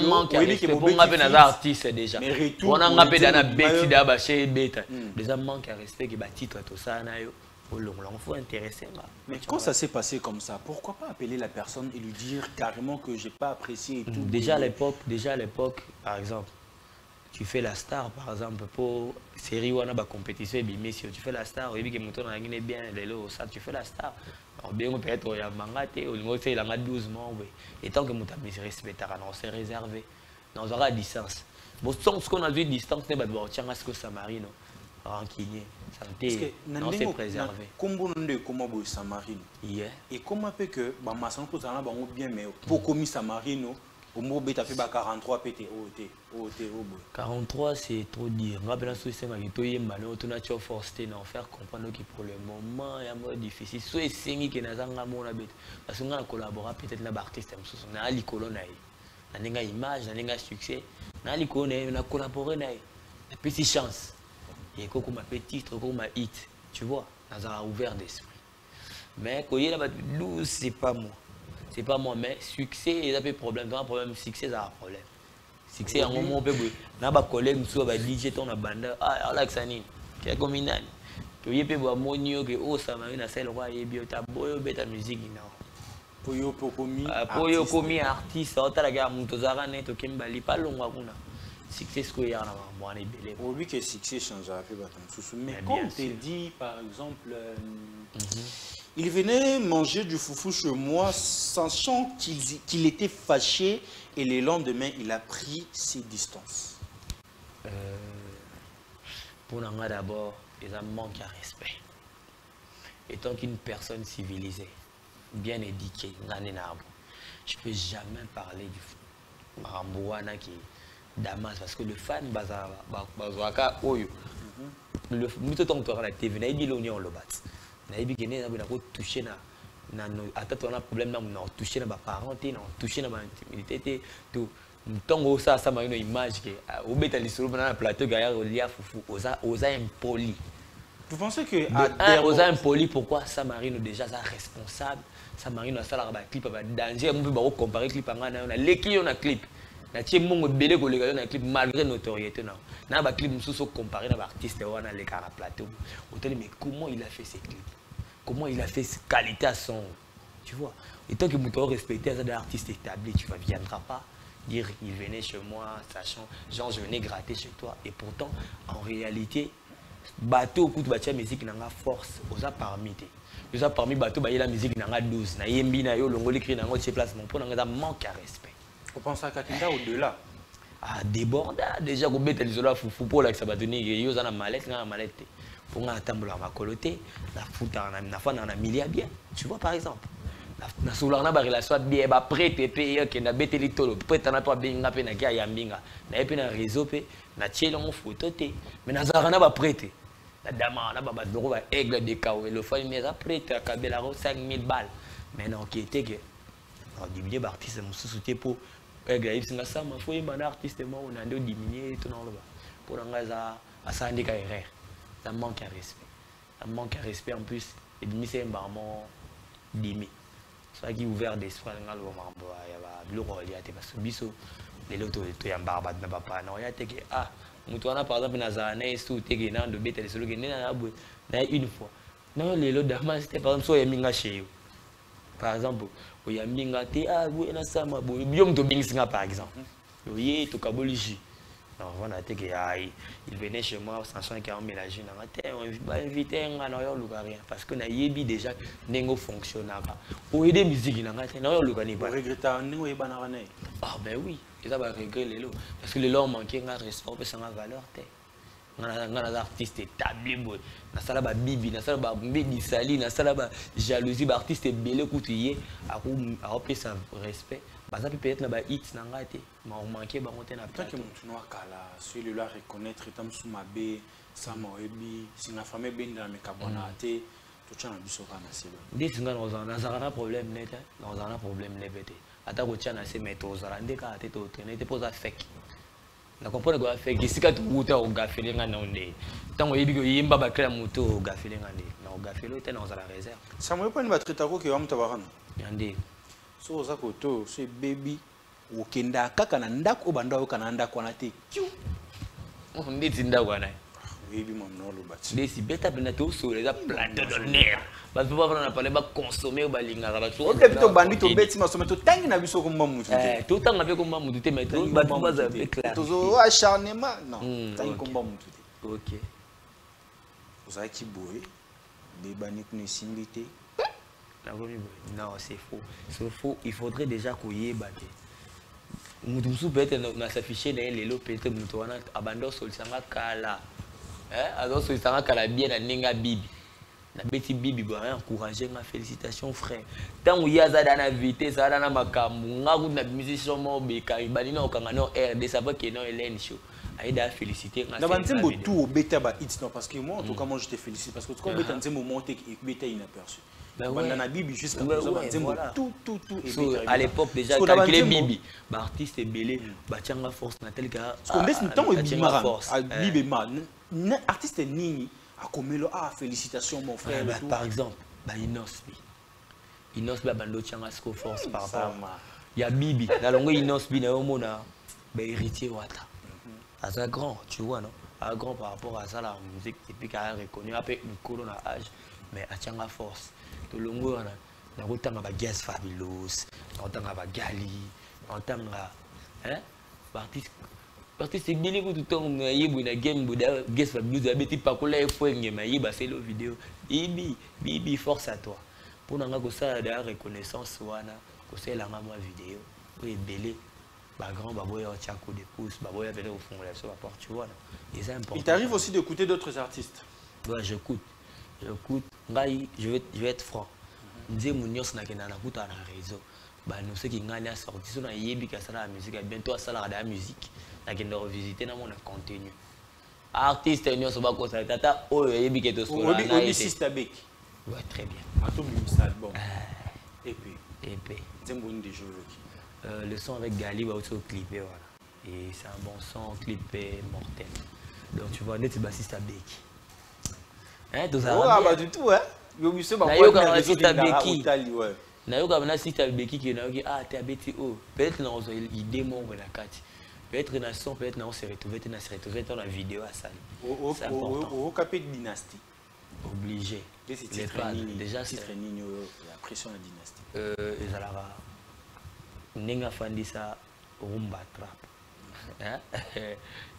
ils manque respect pour ngape na artiste déjà. On a ngape na beti da ba chez beta. Les manque respect que ba titre to ça na yo. On faut intéresser. Mais quand ça s'est passé comme ça, pourquoi pas appeler la personne et lui dire carrément que j'ai pas apprécié et tout? Déjà à l'époque, par exemple, tu fais la star, par exemple, pour série ou une compétition, tu fais la star, et puis que tu bien, ça, tu fais la star. Bien, peut-être il y a manga, il y a 12 mois, et tant que tu respectes, c'est réservé. Dans la distance. Bon, ce qu'on a vu distance, c'est que Samarino, rancunier, santé, non, c'est préservé. Comment on Samarino? Et comment peut que Massan bien, mais pour commis Samarino, au mot bêta fait 43 PT, 43, c'est trop dire. On va bien sûr c'est on a forcé d'en faire comprendre que pour le moment, il y a un mode difficile. Soit c'est qui n'a pas parce qu'on a collaboré peut-être avec l'artiste, on a l'icolonaï. On a une image, on a un succès, on a collaboré avec la petite chance. Il y a comme un petit titre, comme un hit, tu vois, on a ouvert d'esprit. Mais quand il y a 12, c'est pas moi. C'est pas moi, mais succès, il y a des problèmes. Dans un problème, succès, ça a un problème. Succès, à un moment, on peut dire, on a des collègues, on a DJ, on a bande, ah, on a ça, qui est comme une année. Puis il peut y avoir monio que oh ça m'a une seule roi et bien ta boyo beta musique non. Pour yo commis artiste, on t'a la gare mutozara net au Kembali pas long à kuna. Succès que y a là moi on est belé. Oui que succès change à peu mais comme tu dit par exemple il venait manger du foufou chez moi, sachant qu'il était fâché et le lendemain, il a pris ses distances. Pour nous d'abord, il y a un manque de respect. Étant qu'une personne civilisée, bien éduquée, je ne peux jamais parler du Marambouana qui est Damas, parce que le fan, le temps que la TV, il dit l'oignon le bat. Il dit que touché na attends on a problème na touché na parenté na touché na intimité tout tant ça ça m'a une image que au beta lisolo na plateau gaillard lia foufou osa impoli. Vous pensez que osa impoli pourquoi Samarino déjà ça responsable Samarino ça la clip ba danger on peut pas comparer clip ngana na leki on a clip na tie mongo belé ko lega na clip malgré notoriété na ba clip mususu comparer na ba artiste wana le cara plateau autant mais comment il a fait ces clips? Comment il a fait cette qualité à son... Tu vois. Et tant que tu dois respecter un artiste établi, tu ne viendras pas dire il venait chez moi, sachant, genre je venais gratter chez toi. Et pourtant, en réalité, bateau, coup de bateau, la musique n'a pas force, aux a parmi. Aux a parmi bateau, la musique n'a pas 12. Na yembi na yo, longo l'écrit n'a pas de place, mon point, n'a manque à respect. Vous pensez à Katinda au-delà? Ah, déborda, déjà, vous mettez les autres fou pour la sabatoni, ils ont une mallette, pour nga tambola makoloté la futa na fa na milia bien tu vois par exemple na soulana ba relation bien ba prêter payer que na beteli tolo prêter na to benga pe na kia ya mbinga na epe na réseau pe na tielo mon photo te mais na zarana ba prêter la dama na ba doro ba aigle de kawe le fa mais prêter ka bela 5000 balles mais non qui était que on diminuer ba artiste mon soutien pour aigle il singa ça ma faut un artiste moi on a diminuer tout dans le bas pour nga za asa ndika erreur. Ça manque à respect. Ça manque à respect en plus. Et demi c'est un barman dimi. C'est ça qui est ouvert d'esprit. Il y a le rôle, il y a des biso. Les autres, il y a un barbat de papa. Non, il y a des ah, Moutouana par exemple, dans un an, sous tes gagnants de bête, c'est le gagnant une fois. Non, les autres damas, c'était par exemple, soit il y a minga chez eux. Par exemple, il y a minga, ah, oui, il y a ça, biom to bingsinga par exemple. Oui, to kabolishi. On a dit qu'il venait chez moi, sachant qu'il a ménagé. On va inviter un gars parce qu'on a yebi déjà n'engo fonctionne pas. Ou des musiques il a pas. Non, le gars n'est pas. Regretter n'engo est banana. Ah ben oui, ils ont regretté les lots parce que les lots manquaient un respect, c'est une valeur. On a des artistes établis, na sala ba bibi, na sala ba mbedi sali, na sala ba jalousie, ba artiste belé couturier, à payer sa respect. Ça peut être là hits n'angate mais on manquait ba monter na tant que mon noir kala celui-là reconnaître tam sumabe sama webi sina famille benda me kabona te tout ça na biso kana selo dis nga dans un problème net dans un problème net ata ko tchana se meto za ndeka te to traîner te posa fake na comprendre ko fake ici ka tu uta o gafele nga na onde tango yebi ko yimba ba kala moto o gafele nga ndé na o gafele te dans la réserve ça me pas une batterie ta ko ke wa mutabarana yande so za koto so baby okenda kaka na ndako banda okana ndako na te nditi ndako na Oui, mon nom le bâti. Des si bêta benato sur les plantes de nerf. Parce que on a parlé de consommer au balinga. On est plutôt bandit au bêti, mais on est tangi na biso comme maman. Tout le temps avec comme maman, tu mais tout le monde avec la. Tout acharnement, non. Tangi comme maman. Ok. Vous avez qui boue, des bandits qui ne s'imbitent. Non, c'est faux. C'est faux. Il faudrait déjà qu'on y ait battu. Nous peut-être s'afficher dans les lots, peut-être nous avons abandonné sur le sanga kala. Alors sur le sanga kala bien la nenga bibi. Na beti bibi ba encourager ma félicitations frère. Tant où y a ça dans la vitesse, ça dans la makamu, ngaku na musicien mo beka ibanina okanga no RD ça va que non Hélène show. Aïda féliciter nga. D'abord nzembo tout au beta ba hits non parce que moi en tout cas moi je te félicite parce que tout beta nzembo monter beta inaperçu. Bandana bibi jusqu'à présent nzembo tout à l'époque déjà calculer bibi ba artiste belé ba tianga force na tel cas. Parce que temps bibi ma artiste nini a komelo félicitations mon frère par exemple ba Inosbi bando tianga sco force par rapport il y a bibi la longue Inosbi na omona ba héritier wata. À grand, tu vois, non? À grand par rapport à ça, la musique, et puis qu'elle a reconnu, après une colonne à âge, mais à Tianga Force. Tout le monde, on a autant de Gas Fabulous, autant de Gali, autant de. Hein? L'artiste est bien tout le temps, il y a une game, Gas Fabulous, il y a des pas qu'on l'a fait, il y a c'est la vidéo. Bibi, force à toi. Pour nous, on a ça, la reconnaissance, on a ça, la vidéo, pour être belé. Bah grand baboya au tchako de pouce baboya venait au fond là sur la porte tu vois et c'est important. Il t'arrive aussi d'écouter d'autres artistes? Ouais, j'écoute ngai je vais être franc nzé munyos na kena na kuta na réseau bah nous ceux qui ngani a sorti sur na yebi ka sala la musique bientôt sala la musique na kena revisiter na mon contenu artiste nyos ba ko sa tata o yebi ke to sola na obi sister bek ouais très bien ato mi album épée nzembo ni déjà le son avec Gali va aussi clipper voilà et c'est un bon son clippé mortel donc tu vois net bassiste à Beki hein tout ça bah du tout hein yo biso ba ko na bassiste à Beki na yo ka na bassiste à Beki qui na t'es abeti oh peut-être na ozo idée mon la carte peut-être na son peut-être na on se retrouver dans la vidéo à ça c'est important au capé de dynastie obligé déjà c'est la pression de la dynastie et ça Nenga fandisa rumba trap.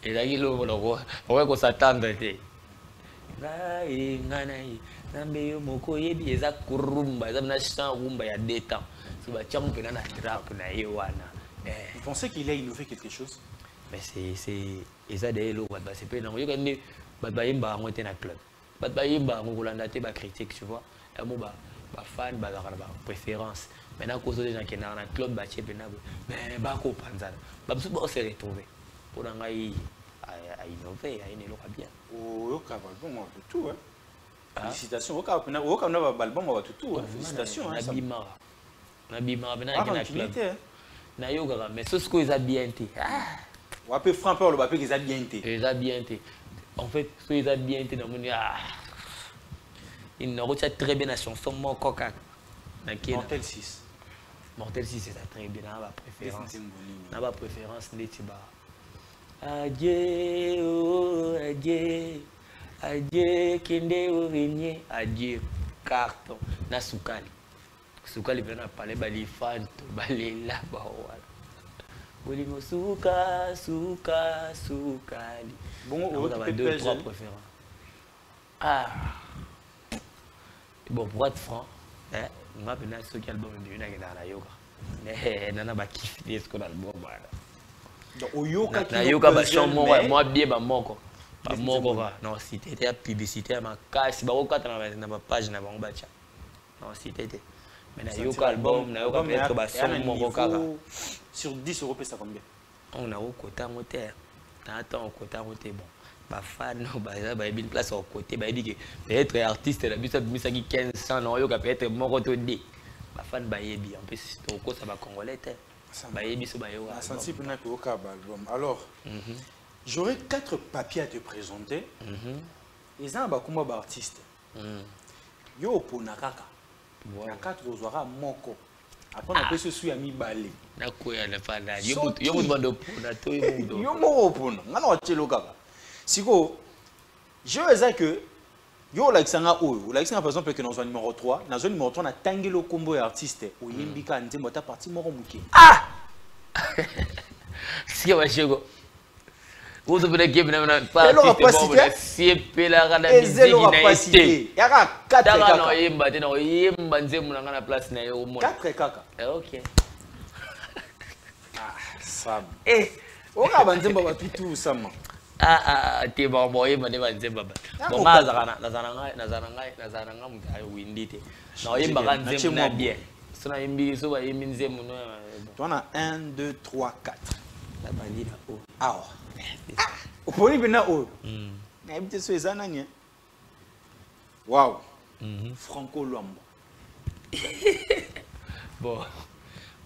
Et là il on va s'attendre te. Ngai nganai nambe yo moko yebi eza kurumba eza na chant rumba ya détente. So ba tcham pena na trap na yewana. Vous pensez qu'il a innové quelque chose? Mais c'est eza de lo ba c'est pas non yo kande ba yimba ngote na club. Ba yimba ngolanda te ba critique tu vois. Et mo ba fan ba préférence. Maintenant, cause des gens qui sont dans un club, mais bako panzana. Babsu ba se retrouver. Pour nga à innover, à innover bien. Oh, ka album on tout hein. Félicitations. Ka na album on tout hein. Félicitations hein. Na bima bena na club. Na yo ga mais ce que ils a bien été. On va peu frapper le bapé qu'ils a bien été. Ils a bien été. En fait, ce qu'ils a bien été dans mon il ne retient très bien la chanson mon coca. Mortel 6. Mortel 6 c'est très bien dans ma préférence. Dans ma préférence Netiba. Adieu, oh, adieu. Adieu, kende orinye. Adieu, carton. Na Soukali. Soukali vient à parler bali fanto, bali là ba wala. Bolimo Souka, Soukali. Bon, on va deux trois préférences. Bon, pour être franc, moi je suis sûr album de na yoga mais nana ba kiffé ce qu'on album voilà donc au yoga na yoga ba chambre moi bien ba moko va non si c'était publicité ma casse ba ko na ba page na bango ba cha non si c'était mais na yoga album na yoga peut-être ba son moko kaka sur 10 euros ça combien on a au côté moteur na attends au côté moteur bon ba fan no ba une place au côté ba dit que peut-être artiste la bisa misa qui 1500 non yo ka peut-être moko to dé ba fan ba yebi en plus to ko ça ba congolais té ba yebi so ba yo a senti pena ko ka ba album alors j'aurais 4 papiers à te présenter et ça ba kuma ba artiste yo pona kaka na 4 ozwara moko après on peut se suivre mi balé na ko ya na fa na yo mo bando pona to yo mo pona ngana wa tshelo kaka siko Je veux dire que yo Alexandra ou Alexandra par exemple que dans le numéro 3, dans le numéro 3 on a tangelo combo artiste ou yembika nzembo ta parti moko muke. Ah! Si wa chego. Vous devez que na pas si pela kana musique na été. Yaka 4 kaka. No yemba te no yemba nzembo na kana place na yo mo. 4 kaka. OK. Ah, Sam. Oka banzembo ba tutu sama. Te ba boye ba de banzembo ba. Bon nazana mu ayo windite. No yemba kan nzembo na bien. Sona yembi so ba yembi nzembo no. On a 1 2 3 4. La bandi na o. Ah. Oponi bena o. Na habite so ezana nya. Wow. Franco Luambo. Bon.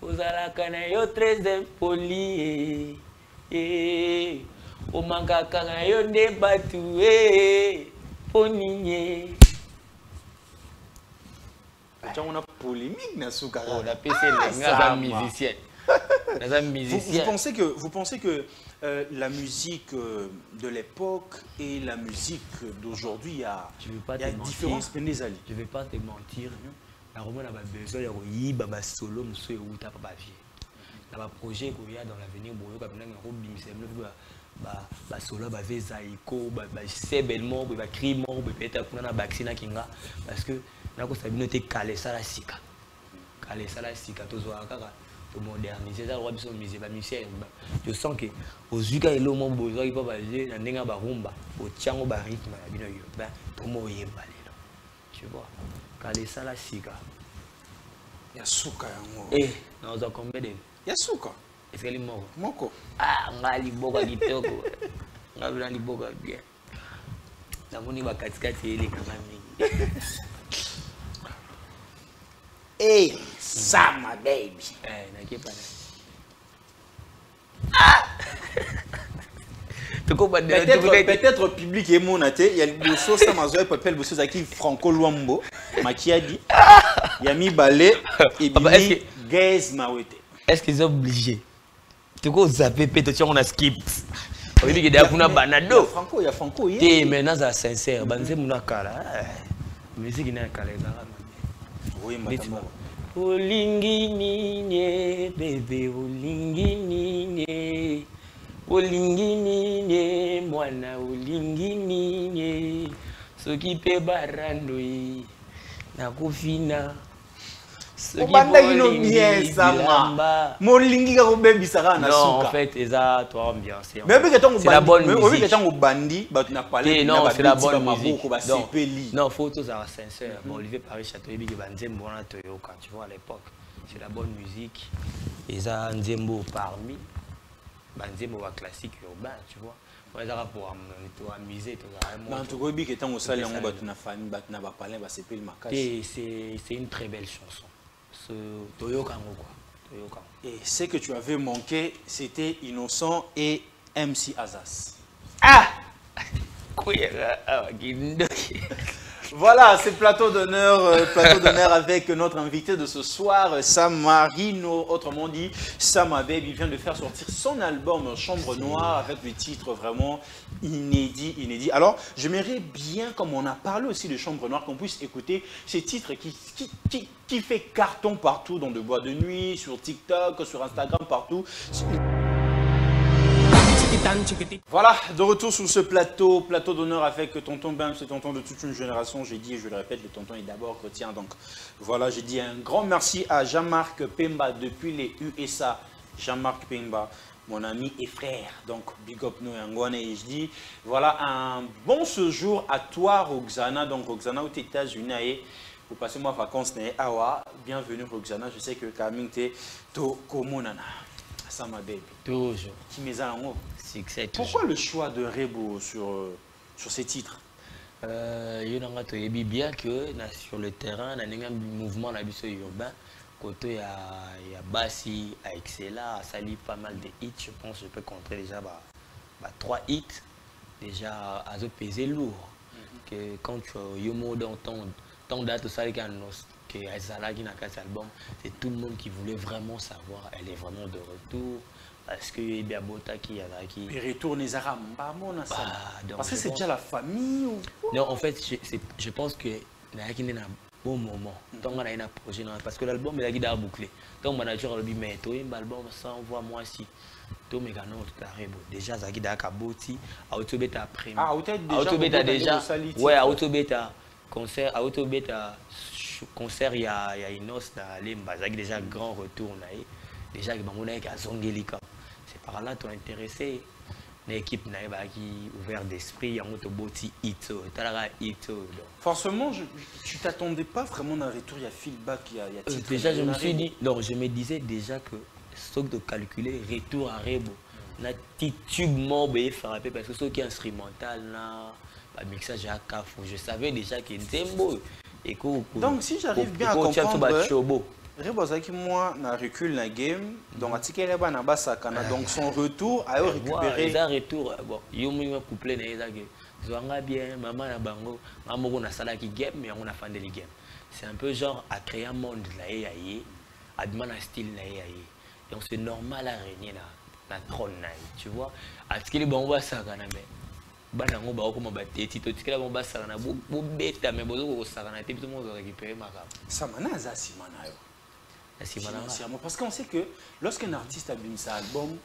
Uzalaka na yo très impoli. O mangaka na yo nde batu poninye. On a polémique na suka. Oh, la PC est musicien. Vous pensez que la musique de l'époque et la musique d'aujourd'hui, il y a différence. Je ne vais pas te mentir. La romane a besoin de solo, monsieur ou ta papa vie. Dans le projet qu'il y a dans l'avenir, solo, zaiko, c'est bellement, crime, peut-être parce que nous avons calé ça la sika. Calé ça la sika, pour moderniser ça, je sens que aux Uga et l'homme besoin il va baser dans les rumba, au tchango rythme, tu vois, calé ça la sika. Yasuka non, on a combien de Yasuka. Est-ce qu'elle est morte? Moko. Ah, on a liboka kitoko. On a liboka bien. La moni va katikati ile kama mingi. Hey, Sama baby. Nakipa peut-être public et mon athée, il y a le sauce Amazoe Papel Bosso Zaki Franco Luambo, Makiadi, Yami Balé et Bini Gaze Mawete. Est-ce qu'ils sont obligés? Tu vois, zapper, peut-être on a skip. On dit qu'il y a un banado. Il y a Franco. Et maintenant, c'est sincère. Banze Mounakala. Mais c'est qu'il y a un calé. Oui, madame. Olingi nini, bébé, olingi nini. Olingi nini, mwana, olingi nini. Soki pe barandoi, nakufina. Obanda kino bien sama. Molingi ka kobebi saka na suka. Non, en fait, eza toi ambiance. C'est la bonne musique. Oui, que bandi, ba tu na parlé. Non, c'est la bonne musique. Non, faut tout ça sincère. Bon, Olivier Paris Château Ebi Banzembo na Toyoka, tu vois à l'époque. C'est la bonne musique. Eza Nzembo parmi Banzembo wa classique urbain, tu vois. Moi ça pour amuser tout ça. Non, tu vois que tant au salon ba tu na famille, ba tu na ba parler, ba sepel makasi. C'est une très belle chanson. Toyoka quoi. Toyoka. Et ce que tu avais manqué, c'était Innocent et MC Azaz. Ah! Voilà, c'est plateau d'honneur avec notre invité de ce soir, Sam Marino, autrement dit, Sam Abeb. Il vient de faire sortir son album Chambre Noire avec des titres vraiment inédits. Alors, j'aimerais bien, comme on a parlé aussi de Chambre Noire, qu'on puisse écouter ces titres qui fait carton partout dans de boîtes de nuit, sur TikTok, sur Instagram, partout. Voilà, de retour sur ce plateau d'honneur avec Tonton Bam, ce tonton de toute une génération. J'ai dit et je le répète, le tonton est d'abord chrétien. Donc voilà, j'ai dit un grand merci à Jean-Marc Pemba depuis les USA. Jean-Marc Pemba, mon ami et frère. Donc big up nous et je dis voilà un bon séjour à toi Roxana. Donc Roxana aux États-Unis. Vous passez moi vacances awa. Bienvenue Roxana. Je sais que Camille t'es to komonana. Sama baby. Toujours. Qui met ça en haut. Pourquoi le choix de Rebo sur ces titres? Bien que sur le terrain, il y a un mouvement urbain. Côté il y a Bassi, à Excella, ça lit pas mal de hits. Je pense que je peux compter déjà 3 hits. Déjà à peser lourd. Que quand tu as ton date, ça que Azala qui n'a qu'un album, c'est tout le monde qui voulait vraiment savoir. Elle est vraiment de retour. Parce que il y a Bota qui y a là qui. Et retourne les Arabes, parce que c'est pense... déjà la famille ou... Non, en fait, je pense que Nayaki n'est un bon moment. Donc, on a un projet parce que l'album il a guidé à boucler. Donc, mon manager a dit mais toi, l'album ça envoie moi si. Tout mes canons tout carré déjà ça guide à Kaboti, Autobeta après. Ah, Autobeta déjà. Ouais, Autobeta concert, Autobeta concert il y a une os dans les Mbazaki déjà grand retour naï. Déjà que Bangouna est à Zongelika. C'est par là tu es intéressé. L'équipe qui ouvert d'esprit, il y a un autoboti Ito, Ito. Forcément, tu t'attendais pas vraiment à un retour, il y a feedback, il y a titre. Déjà, je me suis dit, non, je me disais déjà que stock de calculer, retour à Rebo, na titube mobile frappé parce que ce qui est instrumental, là, mixage à Kafou, je savais déjà qu'il était beau. Donc, si j'arrive bien à comprendre. Rebozaki moi na recul na game donc atikele ba na basakana donc son retour a récupéré un retour bon yo mo couplé na ezaki zwanga bien maman na bango ngamoko na sala ki game mais on a fan de la game c'est un peu genre à créer un monde là yaye adman un style na yaye donc c'est normal à régner na trône na tu vois atikele bango basakana mais bana ngo ba ko mabateti to tikela bango basakana bo beta mais bozo ko sakana te tout le monde récupérer makaba ça mana za simana yo. Parce qu'on sait que lorsqu'un artiste abîme sa album,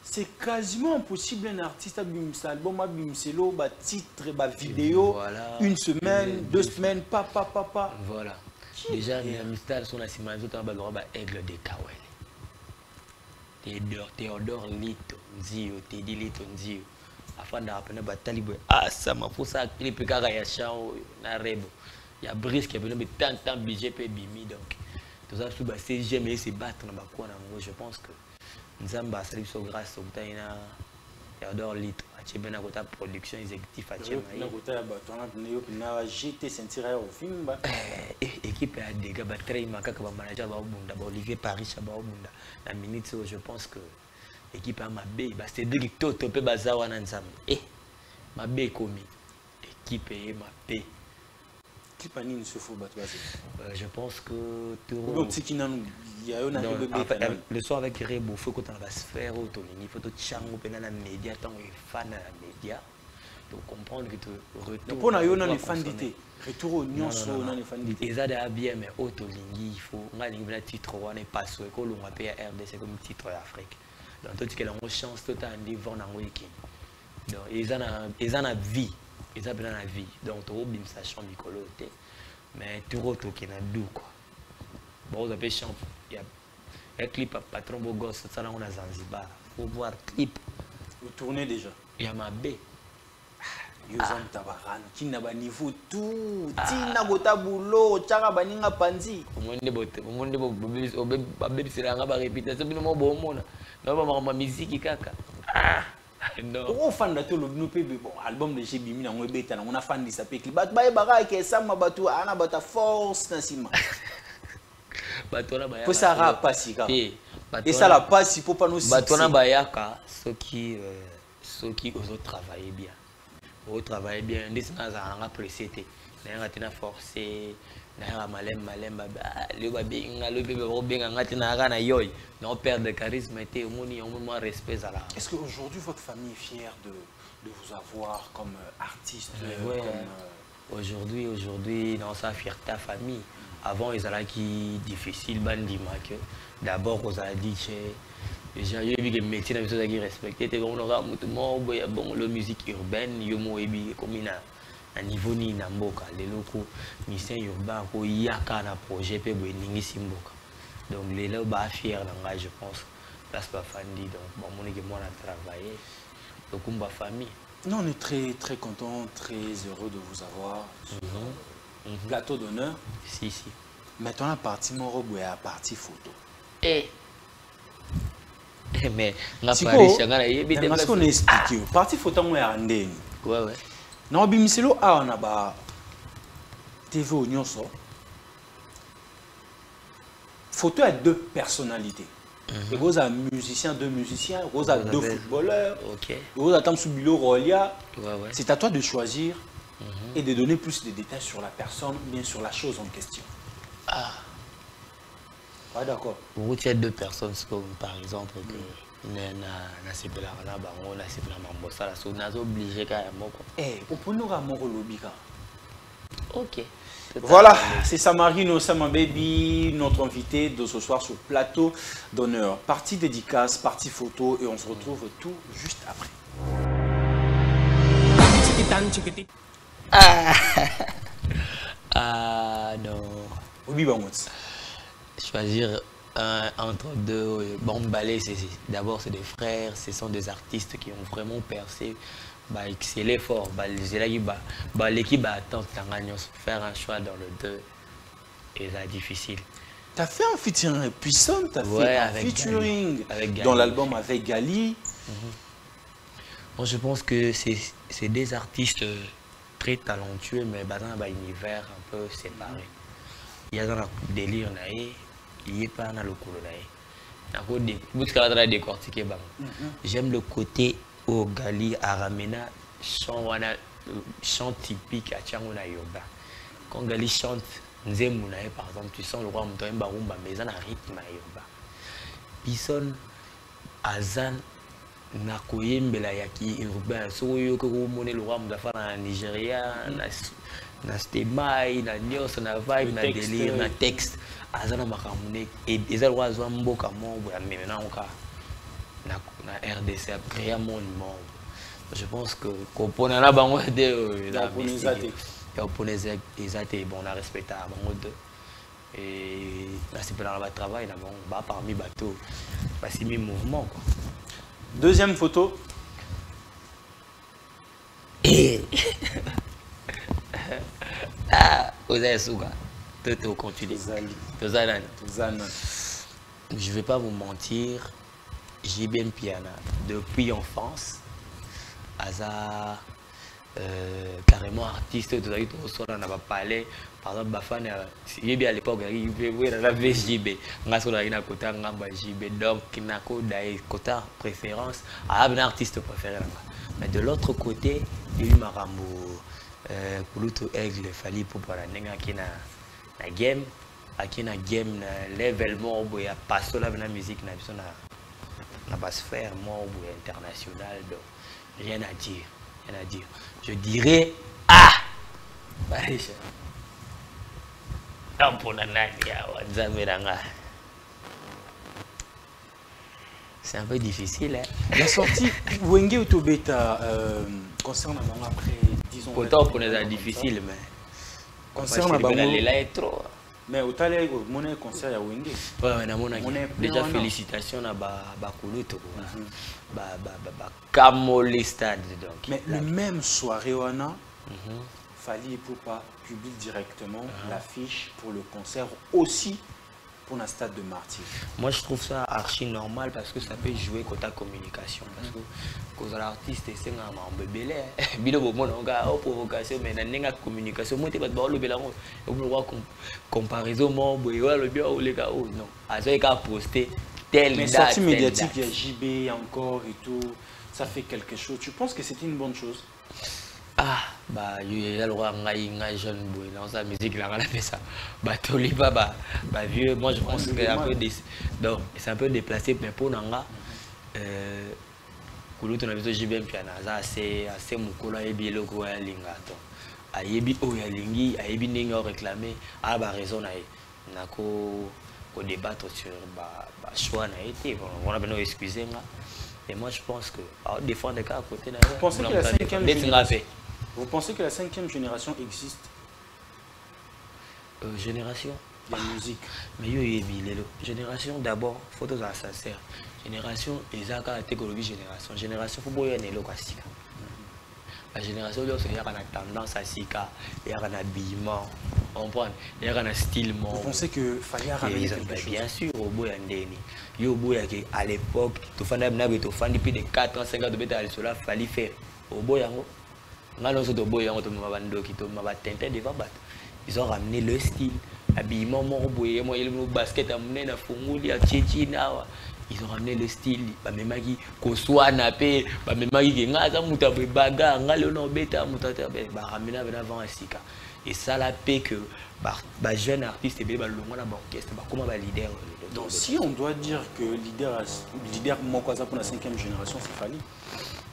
c'est quasiment impossible un artiste abîme sa album, abîme ses lots, titre, vidéo, voilà. Une semaine, 2 semaines, papa. Voilà. Déjà, les amistades sont la simulation de aigle de Kawel. Théodore Lito, Nzio, Teddy Lito, Nzio. Afin d'apprendre à Talibé, ah, ça m'a fait ça, clip, Kaya Chao, Narebo. Il y a Brice qui a besoin de tant BGP Bimi, donc. Tout ça, c'est j'aime se battre dans quoi je pense que Nzamba ça lui soit grâce au temps Théodore Lito à Tchébena Kota production exécutive à Tchébena équipe à des gars très makaka manager ba Obunda ba Olivier Paris ba Obunda la minute je pense que équipe à Mabé ba Cédric Toto pe bazawa na Nzamba Mabé komi équipe et Mabé. Je pense que le soir avec Rebo, il faut que tu vas se faire il faut que tu aies un média, tant que fan de la média, pour comprendre que tu retournes. Pour les fans d'été, retour au Nyon, les fans d'été. Et ça d'ailleurs bien, mais il faut un titre, on est pas sûr que l'on va payer RDC comme titre d'Afrique. Donc, tu as une chance, tu as un livre dans le week-end. Donc, ils ont une vie. Ils ont la vie. Donc, tu as sa chambre de mais tu as qui n'a d'où quoi. Bon, vous avez chambre. Il y a un clip à patron beau gosse, ça là on a Zanzibar. Il faut voir clip. Vous tournez déjà. Il y a ma baie. Yozan Tabaran, qui n'a pas niveau tout. Tina gota boulot, tchara baninga panzi. Au monde c'est la répétition. C'est bien mon bon monde. Mais pas ma musique kaka. Non. On fan de tout le bon album de Jebimi na ngwebeta na on a fan de sa pekli. Bat bae bara ke sama batu ana bata force na sima. Batona baya. Pour ça ra passi ka. Et ça la passe il faut pas nous citer. Batona bayaka ceux qui osent travailler bien. Au travailler bien, on dit ça on a précédé. Na tina forcer na malem le babi ngalo bébé bien ngati na kana yoy non perdre de charisme était au moins respect à la. Est-ce qu'aujourd'hui votre famille est fière de vous avoir comme artiste Aujourd'hui non ça fier ta famille. Avant ils allaient qui difficile bandima que d'abord on a dit que déjà eu des métiers dans qui respecté on aura bon la musique urbaine yomo ebi comme à niveau ni namboka les locaux mission urbain ko yaka na projet pe boningi simboka donc les là ba fier là je pense parce que fandi donc bon mon équipe moi a travaillé donc ma famille non on est très très content très heureux de vous avoir plateau d'honneur si maintenant la partie mon robot et la partie photo mais la Paris changana yebite parce qu'on explique partie photo moi ya ndeni ouais non bimiselo a on a ba TV au nyonso photo a 2 personnalités et vous avez musicien 2 musiciens vous avez 2 footballeurs vous avez Tamsubilo Rolia c'est à toi de choisir et de donner plus de détails sur la personne ou bien sur la chose en question. Ah d'accord. Vous êtes 2 personnes par exemple Mais na sepela na bango na sepela mambosa la so nazo obligé quand même moko. Pour nous moko lobika. OK. Voilà, c'est Samarino Sama Baby, notre invité de ce soir sur plateau d'honneur. Partie dédicace, partie photo et on se retrouve tout juste après. Ah non. Oui, Choisir entre deux. Bon, Ballet, d'abord, c'est des frères, ce sont des artistes qui ont vraiment percé. C'est l'effort. L'équipe attend faire un choix dans le 2. Et c'est difficile. Tu as fait un featuring puissant, tu as fait un featuring dans l'album avec Gali. Bon, je pense que c'est des artistes très talentueux, mais dans un univers un peu séparé. Il y a un délire, il n'y a pas un local. J'aime le côté où Gali Aramena chant typique à Tchangona Yoba. Quand Gali chante Nzemounae, par exemple, tu sens le roi Moutoyen Barumba, mais il y a un rythme à Yoba. Pison Azan Nakoyembela Yaki urbain, Soyo Komone, le roi Moudafa na Nigeria, na Stemai, na Nyos, na vibe, na délire, na texte. Azana Makamune, et les rois Mboka Mambo, mais maintenant na RDC a créé mon membre. Je pense que Kopona na bango de la mystique. Japonais exact bon on a respecté à bango de et là c'est pour le travail là bon bah parmi bateau bah c'est mes mouvements quoi. Deuxième photo. Ah, vous avez souga. Tout continue. Je vais pas vous mentir, j'ai bien piano depuis enfance. Aza carrément artiste, on n'a pas parlé. Par exemple, Bafan, il y a à l'époque, il y a la VJB. On a un quota, donc il y a un quota préférence à un artiste préféré. Mais de l'autre côté, il y a eu Marambo, Kuluto Aigle, Fali pour la nenga qui na game, qui na game, level mort, il y a pas sur la musique, na basse sphère mort international, donc rien à dire. Rien à dire. Je dirais c'est un peu difficile. Hein? La sortie Wenge Utobeta concerne après 10 ans. Pourtant, pour nous, c'est difficile, mais concerne trop. Mais au Talé, mon concert à Wenge. Déjà, félicitations à Bakuluto. Kamole Stade. Mais la même soirée, Wana, Fali Poupa publie directement l'affiche pour le concert aussi pour le stade de Martyr. Moi, je trouve ça archi normal parce que ça peut jouer côté communication. Parce que quand l'artiste est un bébé, il y a une provocation, mais il y a une communication. Moi, je ne sais pas si vous avez comparaison, non. Il y a posté telle mais date. Sortie médiatique, il y a JB encore et tout. Ça fait quelque chose. Tu penses que c'était une bonne chose? Il y a le roi jeune boy dans sa musique, là, on a fait ça. Toliba, vieux, moi je pense que c'est un peu déplacé, mais pour Nanga, Kuluto na biso JBM piano, assez mukula ebi eloko ya lingato. Ayebi o ya lingi, ayebi ndenge réclamer, raison na ye. Nako débattre sur choix na été, on a besoin d'excuser moi. Et moi je pense que défendre des cas à côté na. Vous pensez que la 5e génération existe? Génération la musique. Mais il y a génération d'abord, photos à sincère. Génération, ils ont la technologie génération. Génération, il faut que vous la génération, il y a une tendance à sika, il y a un habillement, il y a un style. Vous pensez que fallait ramener quelque chose? Bien sûr, au bout à l'époque, tu fais depuis de 4 ans, 5 ans, il fallait faire. Au bout ils ont ramené le style, habillement, basket, ils ont ramené le style, et ça la paix que jeune artiste et orchestre comment leader Donc si on doit dire que leader Mokwaza pour la 5e génération, c'est Fally.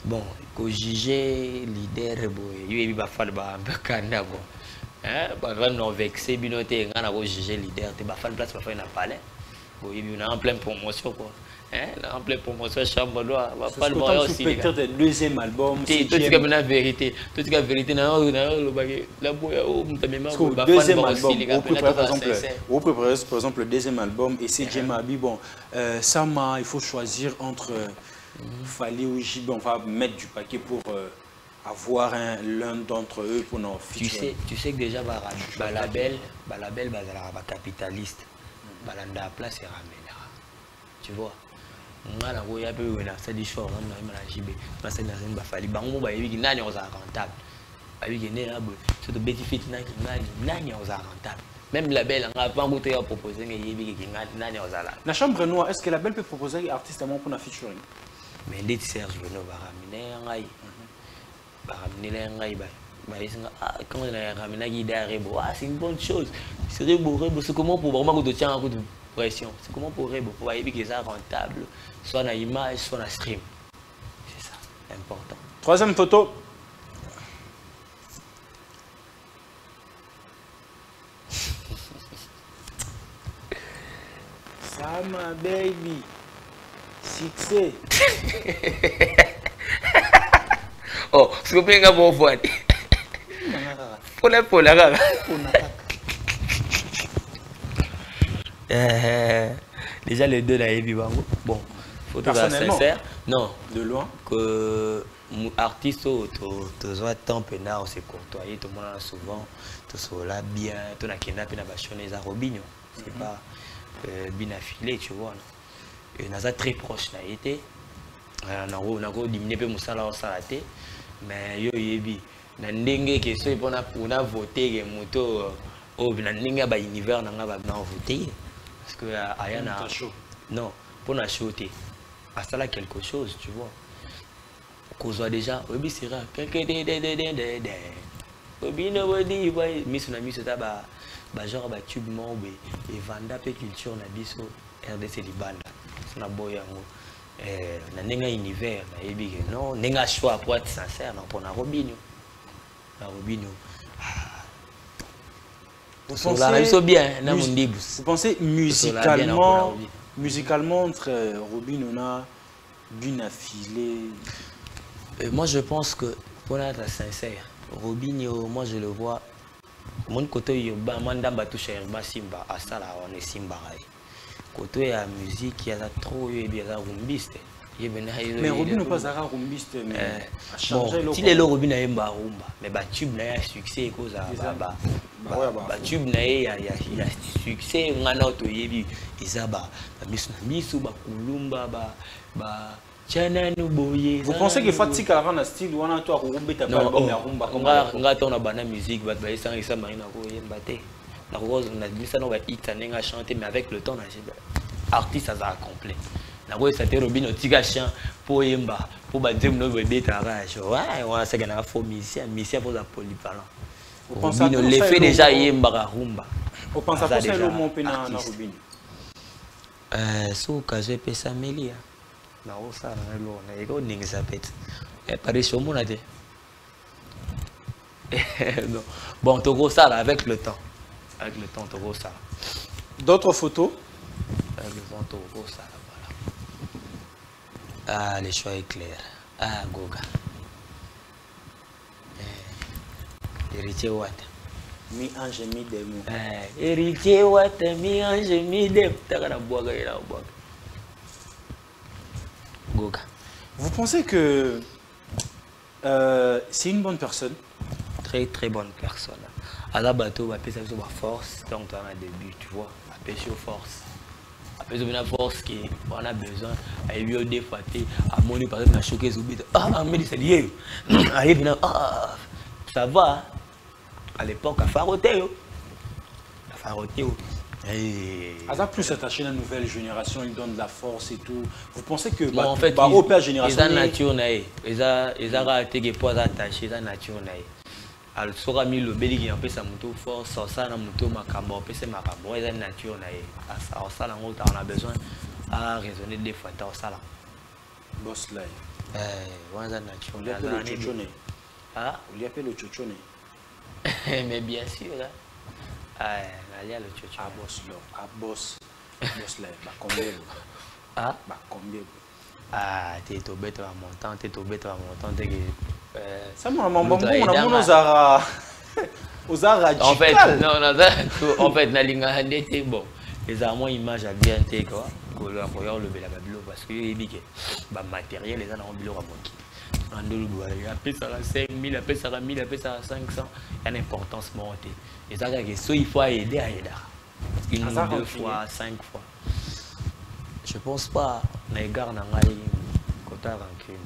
Bon, que juger leader, il va falloir un peu canard. Par exemple, non vexé, binoté, on a juger leader, tu vas faire une place pour faire un palais. Bon, il est en pleine promotion, quoi. En pleine promotion, chambre d'oie. Va pas le voir aussi. Peut-être le deuxième album. Tout ce qui est la vérité. Tout ce qui est la vérité, la deuxième album, vous préparez par exemple le deuxième album et c'est Djemabi. Bon, Sama, il faut choisir entre Fally ou JB. On va mettre du paquet pour avoir l'un d'entre eux pour nos futurs. Tu sais que déjà, label, capitaliste. Balanda place et ramènera. Tu vois? On a la voie peu ça dit chaud on a la JB parce que dans un Fally bango ba yebi nani on a rentable avec né là c'est de bénéfice nani on a rentable même la belle on a pas goûté à proposer mais yebi nani on a là la chambre noire est-ce que la belle peut proposer artiste pour la featuring mais des Serge Beno va ramener ngai ba ramener ngai ba quand on a ramené guidare c'est une bonne chose c'est beau c'est comment pour vraiment que tu tiens un coup de pression. C'est comment pour voir que ça rentable, soit dans l'image, soit dans le stream. C'est ça, important. Troisième photo. Sama baby. Succès. Oh, c'est que bien bon voir. Pour la déjà les deux là bon faut être sincère non de loin que artiste tu vois tant pena on s'est côtoyé tout le monde souvent tout cela bien tout na kena pena bachonner za Robinho c'est pas bien affilé tu vois et naza très proche là été on a diminué peu musala au salaté mais yo yebi na ndenge que so pour na voter que moto au na ndenge ba univers na ba voter parce que Ayana non pour la shooter à ça là quelque chose tu vois qu'on soit déjà oui c'est rare quelqu'un oui no dit ouais miss na miss ta ba genre ba tube mon et vanda pe culture na biso RDC libanda na boya ngo na nenga univers na yebi non nenga choix pour être sincère non pour na Robinho vous pensez musicalement entre Robinho bien affilé? Moi je pense que pour être sincère, Robinho, moi je le vois mon côté il mandamba touche herba simba à ça là on est simba côté la musique il y a trop et bien rumbiste. Mais Robinho pas Zara rumbiste mais bon si les Robinho aime rumba mais ba tube na ya succès cause ba tube na ya succès ngana to yebi izaba misu ba kulumba ba chana no boye. Vous pensez que Fatika rend un style ou on a toi rumbeta pas album ya rumba comme nga to na bana musique ba isa isa marina ko yemba te na rose na bisa no ba hit nga chanter mais avec le temps na artiste ça complet na quoi ça te Robinho tika chant pour yemba pour ba dire no beta rage ouais on a ça gana faux musicien pour la polyvalent Robinho le fait déjà yemba rumba on pense à ça le mot pena na Robinho so ka je pesa melia na osa na lo na ego ningisa pet apparition mon ade non bon to go ça avec le temps to go ça d'autres photos avec le temps to go ça. Ah, le choix est clair. Ah, Goga. Héritier Watt. Mi ange mi demu. Héritier Watt, mi ange mi demu. T'as boire là, boire. Goga. Vous pensez que c'est une bonne personne? Très très bonne personne. À la bateau, on va appeler ça sur force. Donc, on a début, tu vois. Appeler sur force. Besoin de force qu'on a besoin à lui des fois à mon par exemple choqué mais c'est lié ça va à l'époque à faroter à plus attaché à la nouvelle génération il donne de la force et tout vous pensez que en fait au génération ils ont nature ils ont raté que pas attaché la nature al sora mi lo beli qui empêche moto force ça na moto makambo empêche makambo eza nature na ye asa osala ngota on a besoin à raisonner des fois ta osala boss là wana nature on l'appelle le chochone ah on l'appelle le chochone mais bien sûr là nalia le chochone ah boss là ah boss là ba combien ah ba combien ah t'es au bête à montant t'es que ça mon maman on a mon Ozara en fait non en fait na linga ndete bon les armes image à bien té quoi que le royaume le bela babilo parce que il dit que ba matériel les ana en bilo ramoki andolo boya après ça 5000 après ça 1000 après ça 500 il y a une importance montée et ça que so il faut aider à aider une ou deux fois 5 fois je pense pas na égard na ngai kota rancune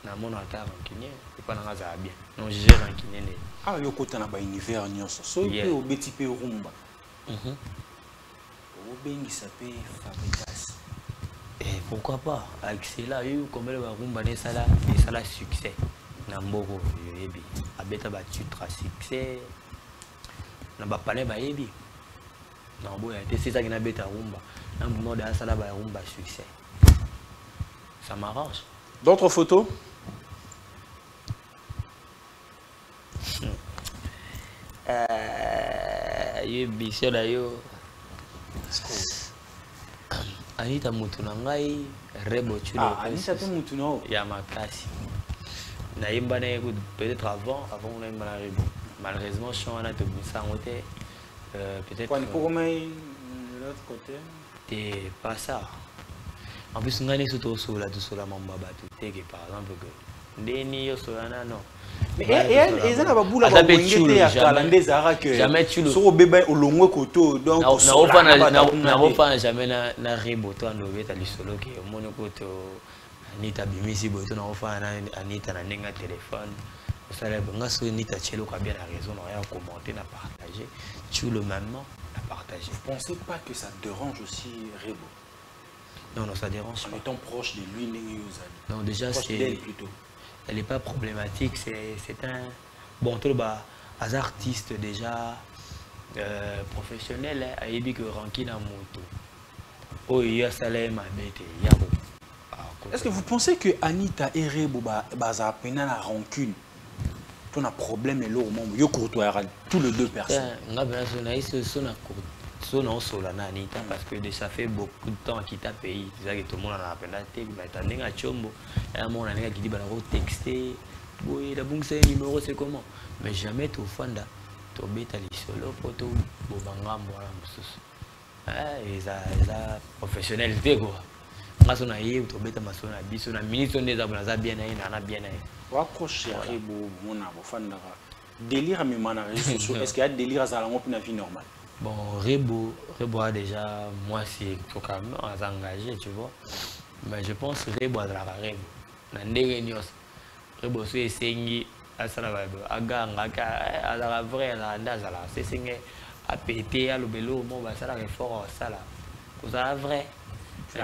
na mon ata rancune et pas na za bien non j'ai rancune né ah yo kota na ba univers nyonso so pe obeti pe rumba obengisa pe Fabrikas et pourquoi pas avec là yo comme le rumba ne sala succès na mboko yebi abeta ba titre succès na ba palais ba yebi na boya c'est ça qui na beta rumba na moment de sala ba rumba succès ça m'arrange. D'autres photos? Bisho da yo. Anita mutu na ngai rebo chulo. Anita te mutu no. Ya makasi. Na yimba na écoute peut-être avant on a mal rebo. Malheureusement je suis en train de s'arrêter peut-être quoi pour de l'autre côté? C'est pas ça. En plus, on a des autres sur la mamba battu. Par exemple, que Deni Yosolana, non. Mais ils ont boule à jamais tu le. Sur bébé au long côté, donc. Na jamais na riboto no beta lisolo ke mono koto Anita bimisi boto na ofa na Anita na nenga téléphone. Ça là nga so Anita chelo ka bien la raison on a commenter na partager. Tu le maintenant à partager. Vous pensez pas que ça dérange aussi Rebo? Non, ça dérange pas. En étant proche de lui, non, déjà, elle n'est pas problématique. C'est un... Bon, tout le bas, as artiste déjà professionnel, il dit que Rankine a moto. Oh, il y a salaire, ma bête. Est-ce que vous pensez que Anita et Rebo, à peine la rancune, ton problème est là au monde, yo courtois, tous les deux personnes. Anita parce que déjà fait beaucoup de temps qu'il t'a payé. C'est ça que tout le monde en a appelé la télé. Mais t'as un chombo. Il y a un monde qui dit bah texter. Oui, la banque c'est numéro c'est comment. Mais jamais tu fanda. Tu bêta les solo pour tout. Bobanga moi et ça professionnel quoi. Moi son aïe tu bêta ma son abi son ministre des abonnés ça bien aïe nana bien aïe. Wa accrocher Rebo mon abo fanda. Délire mais man réseaux sociaux. Est-ce qu'il y a délire à ça dans vie normale? Bon, Rebo a déjà, moi c'est tout comme engagé, tu vois. Mais je pense que Rebo a Rebo. Rebo c'est Sengi, à Salavabo, à Ganga, à la vraie, à Nazala, c'est Sengi, à péter, à l'obélo, mon va ça la réforme, ça là. Vous avez la vraie. Je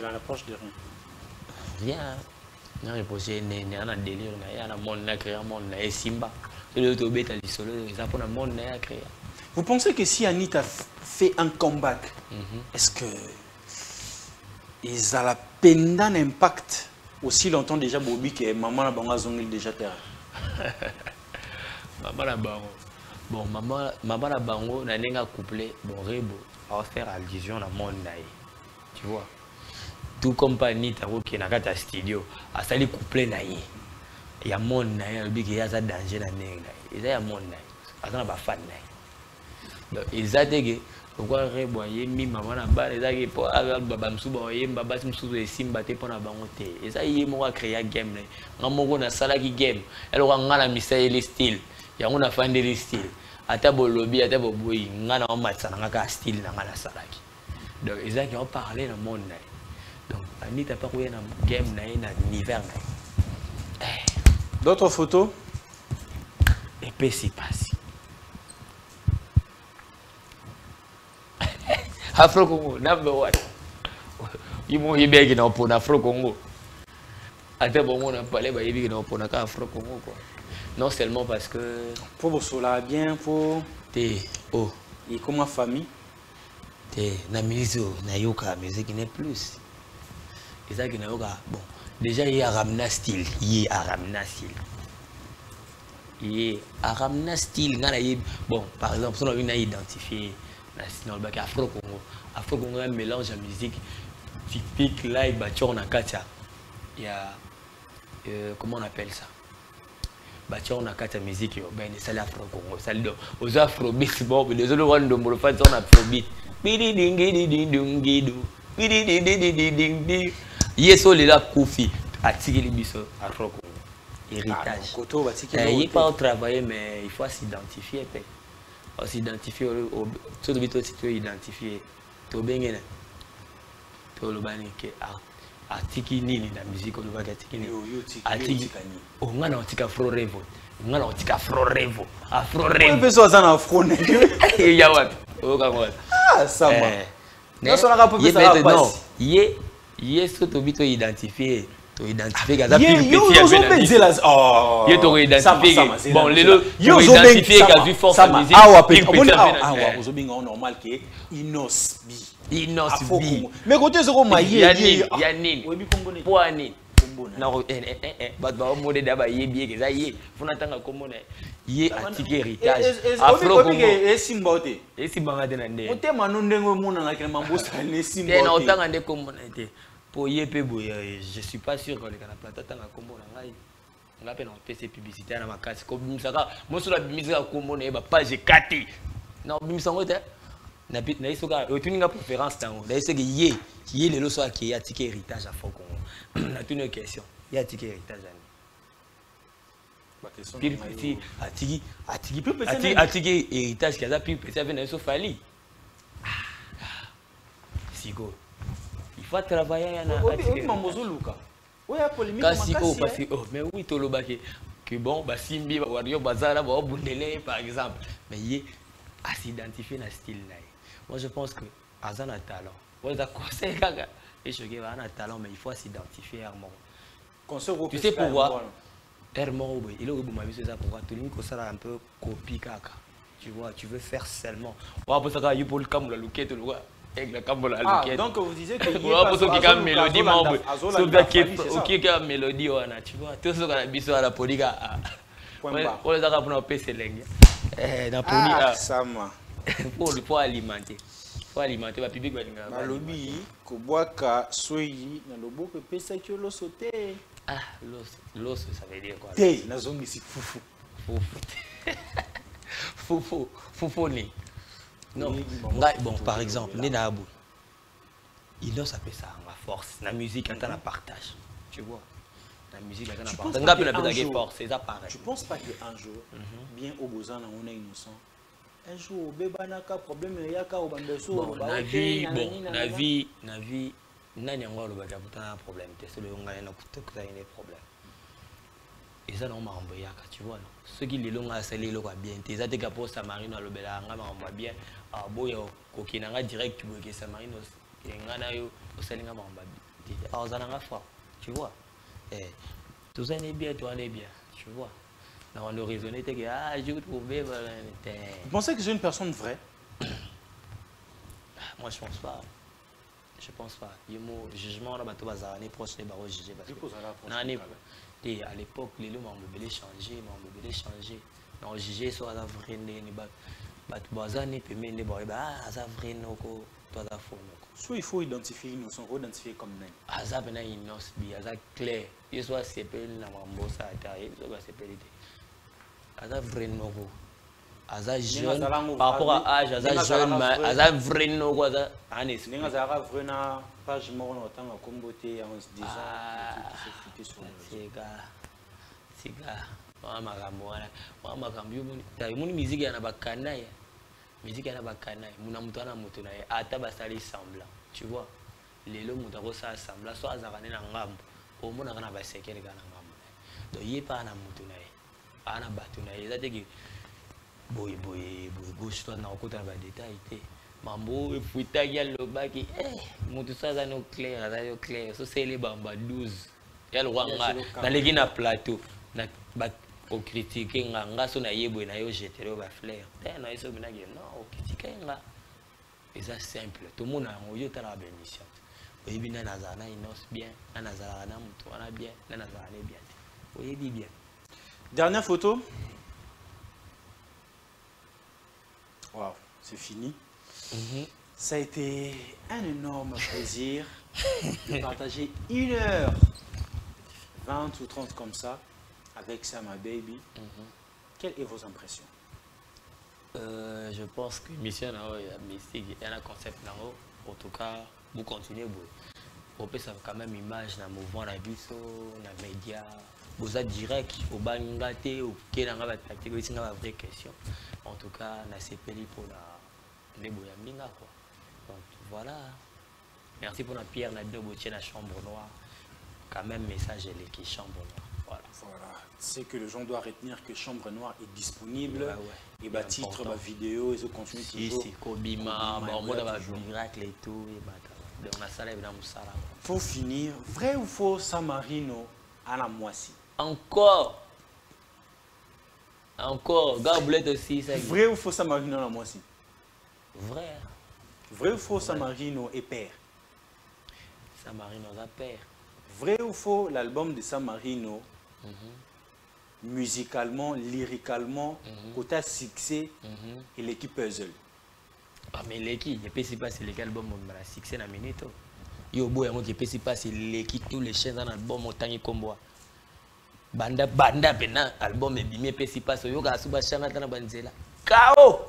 la rapproche de rien. Rien. Non, je pense qu'il y a un délire, il y a un monde, il y a un monde, il y a Simba. Vous pensez que si Anita fait un comeback, est-ce que ils ont la peine d'un impact aussi longtemps déjà Bobby que maman la bango zongil déjà terre? Maman la bango. Bon, maman la bango n'a pas couplé. Bon, Rebo va faire allusion à mon naï. Tu vois. Tout comme Anita qui est dans le studio, a sali couplé naï. Il y a mon naï, il y a un danger dans le naï. Il y a mon naï. Il y a un fan naï. Donc, ils ont dit que pourquoi Rebo y mi maman na ba les agi pour baba msuba y baba msuba et simba te pona bango te. Ils a y mo créer game naï. Ngamoko na sala ki game. Elle ko ngala misai le style. Ya ngona fande le style. Ata bo lobby ata bo boy ngana o matsa na ka style na ngala salaki. Donc ils ont qui ont parlé dans monde naï. Donc Anita pas coué na game naï na univers naï. D'autres photos? Et puis c'est passé. Afro Congo, number one. Il m'a dit qu'il n'a pas Afro Congo. Attends, bon, on a parlé, bah, il y a un Afro-Congo, quoi. Non seulement parce que... Pour vous sola bien, pour... T'es... Oh. Et comment famille? T'es... Na musique, na yoka, musique n'est plus. Et ça, qui na yoka... Bon, déjà, il y a Ramna style. Il y a Ramna style. Il y a Ramna style. Bon, par exemple, si on a identifié dans le bac Afro-Congo. Afro-Congo, un mélange de musique typique, live, bâton, en katia. Il y a... comment on appelle ça? Bâton, en katia, musique, ben, c'est l'Afro-Congo. C'est aux Afro-beats, bon, les autres ones de mon fait, on Afro-beat. Yeso les la Koufi, attirer les biso Afro-Congo. Héritage. Il n'est pas au travail, mais il faut s'identifier. On s'identifier tout le temps, tu peux identifier. Tu bien gagné. Tu le bani que artiki ni la musique on va artiki ni. Artiki. Oh on a artiki Afro Revo. On a artiki Afro Revo. Afro Revo. On peut soit en Afro ne. Il y a what? Oh comment? Ah ça va. Non ça n'a pas pu ça pas. Non. Yé ce to bito identifier. Tu identifies que ça pile petit là oh yo to identifier bon les lo yo identifier que du force musique ah ozobinga normal que inos bi mais côté zéro maïe yanine poani non ba mode daba yebi que ça yé funa tanga komona yé atiki héritage afro congo et simbote et simbanga de nande otema no ndengo mona ngakile mambosa ne simbote tena otanga de komona te pour y je suis pas sûr que les canapés tant à combo on a peine en PC publicité à ma casse comme ça moi sur la musique à combo n'est pas j'ai 4 non musique en fait na iso ka otuninga préférence tango na iso que yé les loso qui a ticket héritage à fond na une question il y a ticket héritage pile petit atiki héritage qui a pile petit avec na iso fali sigo va travailler à mais oui tout le baquet que bon bah simbi wario bazara ba bundele par exemple mais il à s'identifier dans style là moi je pense que Azan a talent ouais ça conseil gaga et je dis a talent mais il faut s'identifier Hermon tu sais pourquoi Hermon il est au bout ma vie c'est ça pourquoi tout le monde ça un peu copie kaka tu vois tu veux faire seulement on va pas ça il pour le camp la loquette le gars. Donc vous disiez que il y a une mélodie membre qui a une mélodie tu vois tout ce qu'on a besoin à la poliga on les a pour nos PC dans poli ça pour alimenter ba public ba lobby ko boaka soyi na loboko pesa ki lo sauter l'os ça veut dire quoi té na zongi si fufu ni non, bon, par exemple, Nenabou, il a appelé ça ma force. La musique, quand on la partage, tu vois. La musique, quand on la partage, force, c'est ça pareil. Tu ne penses pas qu'un jour, bien au besoin, on est innocent. Un jour, bébé n'a pas problème, il y a qu'à au bandeau. Bon, la vie, n'a pas de problème. C'est le on a des problèmes. Et ça, on m'a envoyé, tu vois. Ceux qui l'ont salé, ils l'ont bien. Tu as des capos samarino à l'obéla, on m'a bien. Ah, bon, il y a un direct, tu vois, que samarino, il y a un salinga, on m'a bien. Ah, on a un froid, tu vois. Tout ça est bien, toi, on est bien, tu vois. On a raisonné, tu dis, ah, je vais trouver. Vous pensez que j'ai une personne vraie? Moi, je pense pas. Je pense pas. Il y a un jugement, on va l'année prochaine, on va juger. À l'époque, les gens m'ont changé, non, jugé sur la vraie il faut identifier innocent, identifier comme même. Azab na innocent, azab clair. Il soit CPL na mambosa ataye, soit CPL. Azab vrai nogo. Azab jeune par rapport à âge, azab jeune, azab vrai nogo, azab anis. Ninga zara vrai na page mort na tanga kombote en 10 ans. C'est gars. Mama kambo yo muni musique yana bakana ya. Musique yana bakana. Muna mutu ana mutu na ye ata basali semblant. Tu vois. Lelo mutu ko sa semblant so azakane na ngambo. O mona kana basekele kana ngambo. Donc yé pas na mutu na ye. Ana batu na ye. Zate ki boy gauche toi na okota ba détail té. Mambo fuita ya lobaki mutu sa za no clair, so c'est les bamba 12. Il y a le roi dans les na plateau na au critiquer nga so na yebo na yo jeter au fleur. Na eso bina non critiquer nga. Et ça simple. Tout le monde a eu la bénédiction. Oui, bien nazana innocent bien, nazana na mutu wana bien, nazana bien. Oui, bien. Dernière photo. Waouh, c'est fini. Ça a été un énorme plaisir de partager 1h20 ou 30 comme ça avec Sama Baby. Quelles sont vos impressions? Je pense que mission mystique, il y a un concept en tout cas, vous continuez vous pouvez quand même image dans mouvement la vie dans les médias, vous êtes direct au bangaté ou quelle est la tactique, c'est une vraie question. En tout cas, na CPLI pour la boyaminga quoi. Donc voilà. Merci pour la pierre na deux boutier la chambre noire. Quand même message qui chambre noire. Voilà. C'est que les gens doivent retenir que Chambre Noire est disponible. Et bah titre, bah vidéo, ils ont continué toujours. Ici, Kobima, on a miracle et tout. On a salé dans Moussala. Pour finir, vrai ou faux, Samarino à la moitié? Encore, Gablette aussi. Vrai ou faux, Samarino à la moitié? Vrai. Vrai ou faux, Samarino est père? Samarino est père. Vrai ou faux, l'album de Samarino, musicalement, lyricalement, côté succès et l'équipe puzzle? Ah, mais l'équipe, je ne sais pas si l'album a succès dans la minute. Je ne sais pas si l'équipe, tous les chaînes dans l'album ont été comme Banda, ben, album est bien, je ne sais pas si K.O.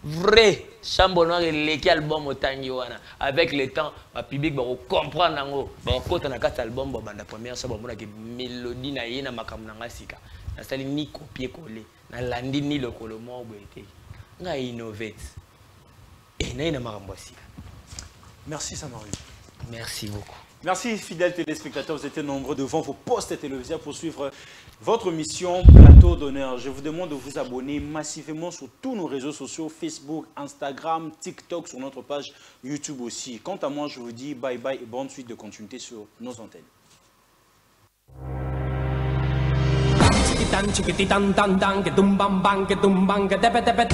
Vrai, Chambre Noire et l'équipe album au Tangiwana. Avec le temps, le public va comprendre. Quand on a un album, la première chose, on a une mélodie na yena makamnanga sika. Na sali ni copier coller. Na landi ni le colomo boete. Nga innovate. Et na yena makambo sika. Merci Samarino. Merci beaucoup. Merci fidèles téléspectateurs, vous étiez nombreux devant vos postes télévisés pour suivre votre mission Plateau d'honneur. Je vous demande de vous abonner massivement sur tous nos réseaux sociaux, Facebook, Instagram, TikTok, sur notre page YouTube aussi. Quant à moi, je vous dis bye bye et bonne suite de continuité sur nos antennes. Chiquitan, chiquititan, tan, tan, que tum bam bam, que tum bam, que tepe tepe.